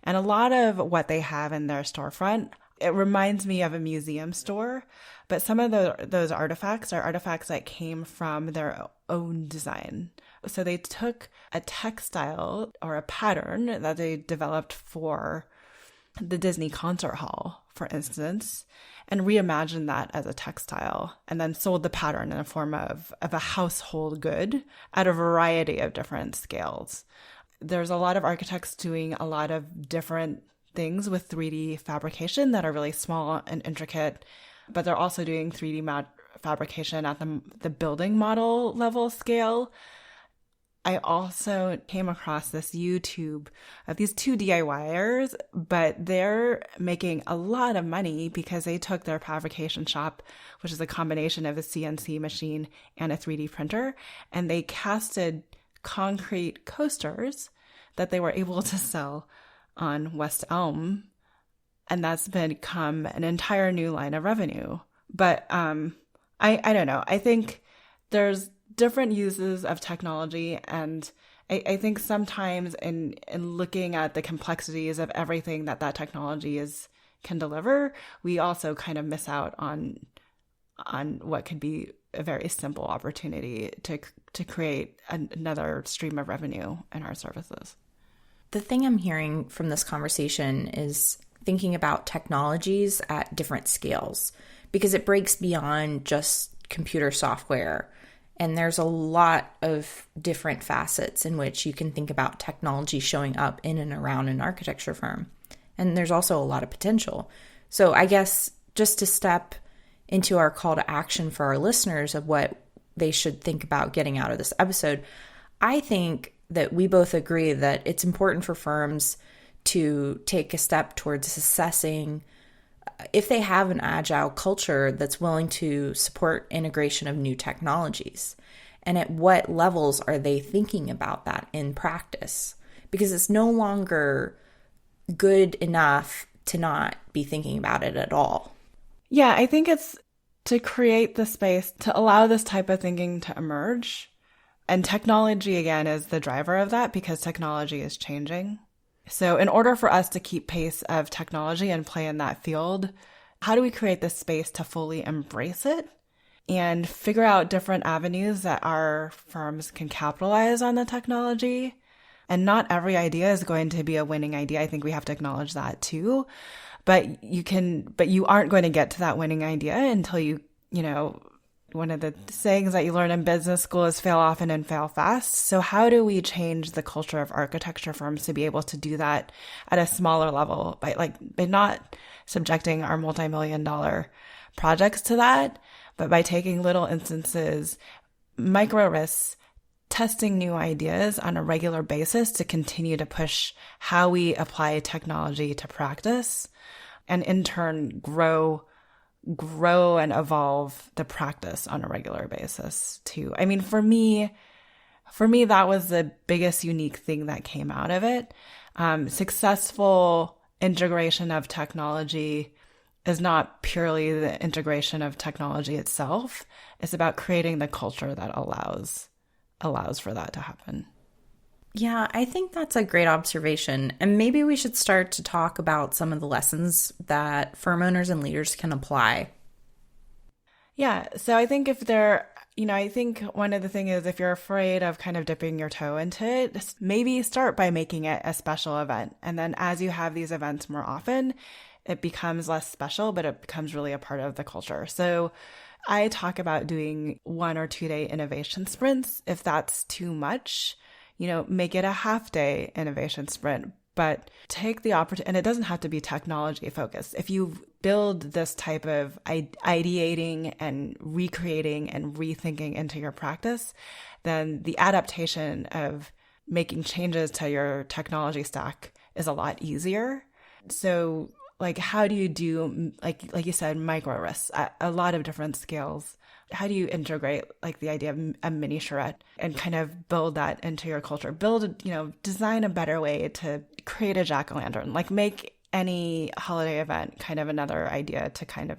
And a lot of what they have in their storefront, it reminds me of a museum store, but some of those artifacts are artifacts that came from their own design. So they took a textile or a pattern that they developed for the Disney concert hall, for instance, and reimagined that as a textile, and then sold the pattern in the form of a household good at a variety of different scales. There's a lot of architects doing a lot of different things with 3D fabrication that are really small and intricate, but they're also doing 3D fabrication at the building model level scale. I also came across this YouTube of these 2 DIYers, but they're making a lot of money because they took their fabrication shop, which is a combination of a CNC machine and a 3D printer, and they casted concrete coasters that they were able to sell on West Elm, and that's become an entire new line of revenue. But I don't know. I think there's different uses of technology, and I think sometimes in looking at the complexities of everything that technology can deliver, we also kind of miss out on what could be a very simple opportunity to create another stream of revenue in our services. The thing I'm hearing from this conversation is thinking about technologies at different scales, because it breaks beyond just computer software. And there's a lot of different facets in which you can think about technology showing up in and around an architecture firm. And there's also a lot of potential. So I guess just to step into our call to action for our listeners of what they should think about getting out of this episode, I think that we both agree that it's important for firms to take a step towards assessing if they have an agile culture that's willing to support integration of new technologies, and at what levels are they thinking about that in practice? Because it's no longer good enough to not be thinking about it at all. Yeah, I think it's to create the space to allow this type of thinking to emerge. And technology, again, is the driver of that because technology is changing. So in order for us to keep pace of technology and play in that field, how do we create the space to fully embrace it and figure out different avenues that our firms can capitalize on the technology? And not every idea is going to be a winning idea. I think we have to acknowledge that too. But you aren't going to get to that winning idea until you one of the sayings that you learn in business school is fail often and fail fast. So how do we change the culture of architecture firms to be able to do that at a smaller level by not subjecting our multi-million-dollar projects to that, but by taking little instances, micro risks, testing new ideas on a regular basis to continue to push how we apply technology to practice, and in turn grow and evolve the practice on a regular basis too. I mean, for me, that was the biggest unique thing that came out of it. Successful integration of technology is not purely the integration of technology itself. It's about creating the culture that allows for that to happen. Yeah, I think that's a great observation. And maybe we should start to talk about some of the lessons that firm owners and leaders can apply. Yeah. So I think I think one of the things is if you're afraid of kind of dipping your toe into it, just maybe start by making it a special event. And then as you have these events more often, it becomes less special, but it becomes really a part of the culture. So I talk about doing 1 or 2 day innovation sprints. If that's too much, make it a half-day innovation sprint, but take the opportunity, and it doesn't have to be technology focused. If you build this type of ideating and recreating and rethinking into your practice, then the adaptation of making changes to your technology stack is a lot easier. So like, how do you do, like you said, micro risks at a lot of different scales? How do you integrate like the idea of a mini charrette and kind of build that into your culture? Design a better way to create a jack-o'-lantern, like make any holiday event kind of another idea to kind of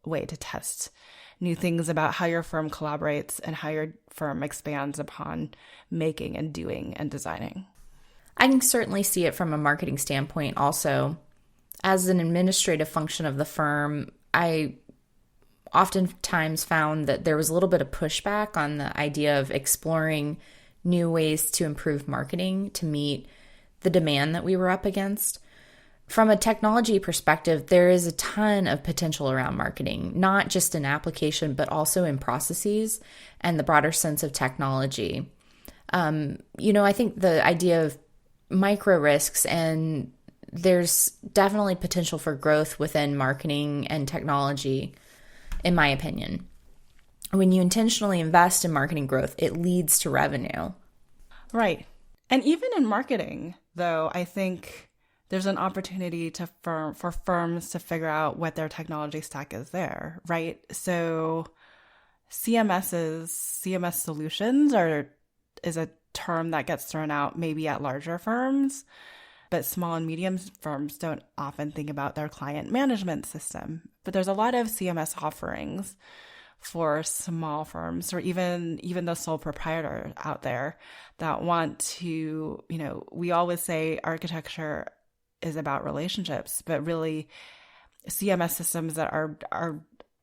way to test new things about how your firm collaborates and how your firm expands upon making and doing and designing. I can certainly see it from a marketing standpoint also. As an administrative function of the firm, I oftentimes found that there was a little bit of pushback on the idea of exploring new ways to improve marketing to meet the demand that we were up against. From a technology perspective, there is a ton of potential around marketing, not just in application, but also in processes and the broader sense of technology. I think the idea of micro risks, and there's definitely potential for growth within marketing and technology, in my opinion. When you intentionally invest in marketing growth, it leads to revenue. Right. And even in marketing, though, I think there's an opportunity for firms to figure out what their technology stack is there, right? So CMS solutions is a term that gets thrown out maybe at larger firms, but small and medium firms don't often think about their client management system. But there's a lot of CMS offerings for small firms or even the sole proprietor out there that want to, we always say architecture is about relationships, but really CMS systems that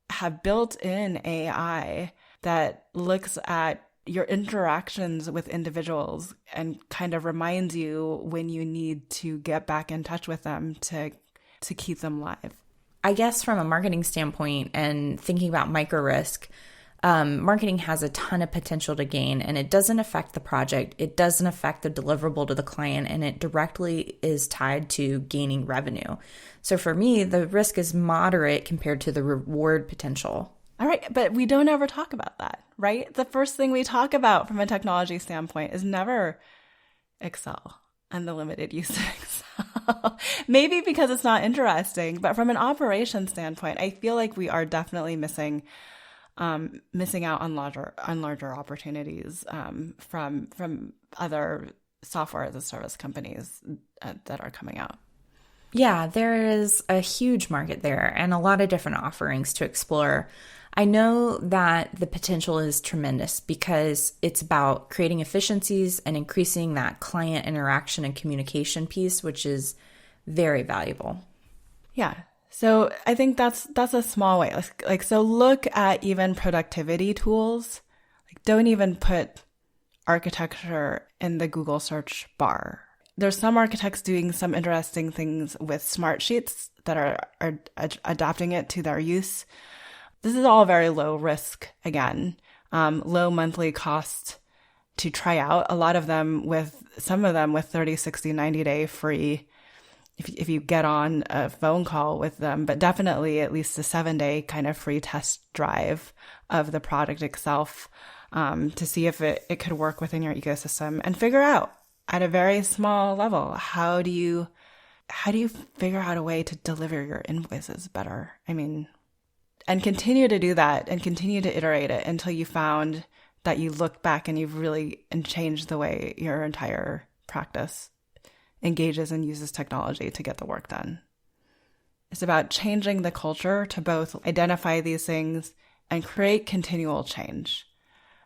have built-in AI that looks at your interactions with individuals and kind of reminds you when you need to get back in touch with them to keep them live. I guess from a marketing standpoint and thinking about micro risk, marketing has a ton of potential to gain, and it doesn't affect the project. It doesn't affect the deliverable to the client, and it directly is tied to gaining revenue. So for me, the risk is moderate compared to the reward potential. All right, but we don't ever talk about that, right? The first thing we talk about from a technology standpoint is never Excel and the limited use of Excel. Maybe because it's not interesting, but from an operations standpoint, I feel like we are definitely missing out on larger opportunities from other software as a service companies that are coming out. Yeah, there is a huge market there and a lot of different offerings to explore. I know that the potential is tremendous because it's about creating efficiencies and increasing that client interaction and communication piece, which is very valuable. Yeah. So I think that's a small way. So look at even productivity tools. Like, don't even put architecture in the Google search bar. There's some architects doing some interesting things with smart sheets that are adapting it to their use. This is all very low risk, again, low monthly cost to try out. Some of them with 30, 60, 90-day free if you get on a phone call with them, but definitely at least a 7-day kind of free test drive of the product itself to see if it could work within your ecosystem and figure out at a very small level, how do you figure out a way to deliver your invoices better? And continue to do that and continue to iterate it until you found that you look back and you've really changed the way your entire practice engages and uses technology to get the work done. It's about changing the culture to both identify these things and create continual change.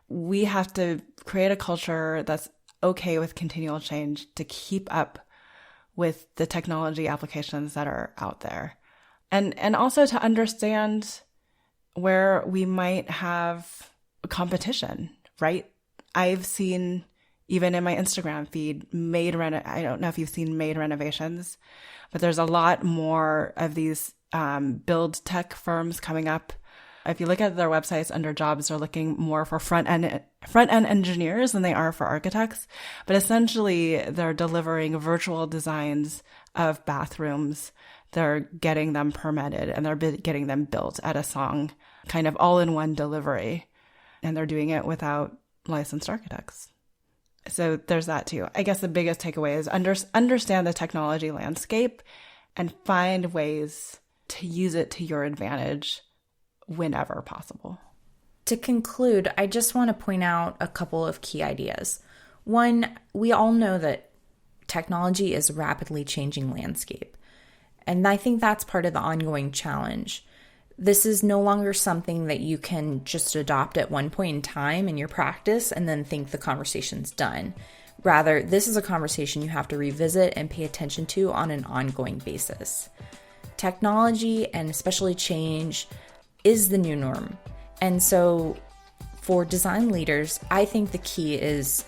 We have to create a culture that's okay with continual change to keep up with the technology applications that are out there. And also to understand where we might have a competition, right? I've seen, even in my Instagram feed, I don't know if you've seen maid renovations, but there's a lot more of these build tech firms coming up. If you look at their websites under jobs, they're looking more for front-end engineers than they are for architects. But essentially, they're delivering virtual designs of bathrooms. They're getting them permitted and they're getting them built at a song, kind of all-in-one delivery. And they're doing it without licensed architects. So there's that too. I guess the biggest takeaway is understand the technology landscape and find ways to use it to your advantage whenever possible. To conclude, I just want to point out a couple of key ideas. One, we all know that technology is a rapidly changing landscape. And I think that's part of the ongoing challenge. This is no longer something that you can just adopt at one point in time in your practice and then think the conversation's done. Rather, this is a conversation you have to revisit and pay attention to on an ongoing basis. Technology, and especially change, is the new norm. And so for design leaders, I think the key is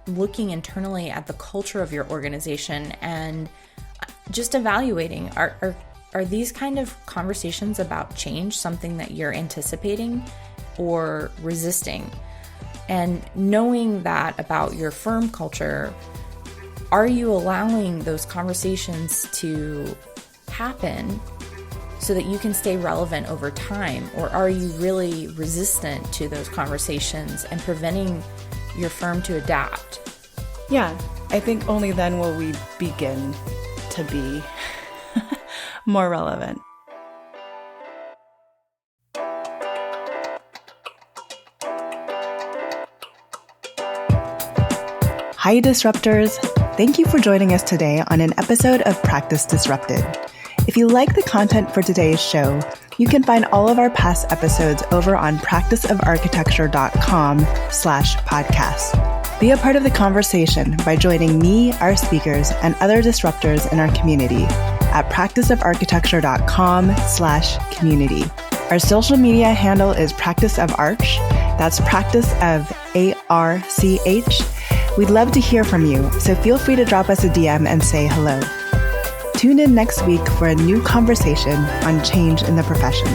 looking internally at the culture of your organization and just evaluating, are these kind of conversations about change something that you're anticipating or resisting? And knowing that about your firm culture, are you allowing those conversations to happen so that you can stay relevant over time? Or are you really resistant to those conversations and preventing your firm to adapt? Yeah, I think only then will we begin to be more relevant. Hi, Disruptors. Thank you for joining us today on an episode of Practice Disrupted. If you like the content for today's show, you can find all of our past episodes over on practiceofarchitecture.com/podcast. Be a part of the conversation by joining me, our speakers, and other disruptors in our community at practiceofarchitecture.com/community. Our social media handle is Practice of Arch. That's Practice of ARCH. We'd love to hear from you, so feel free to drop us a DM and say hello. Tune in next week for a new conversation on change in the profession.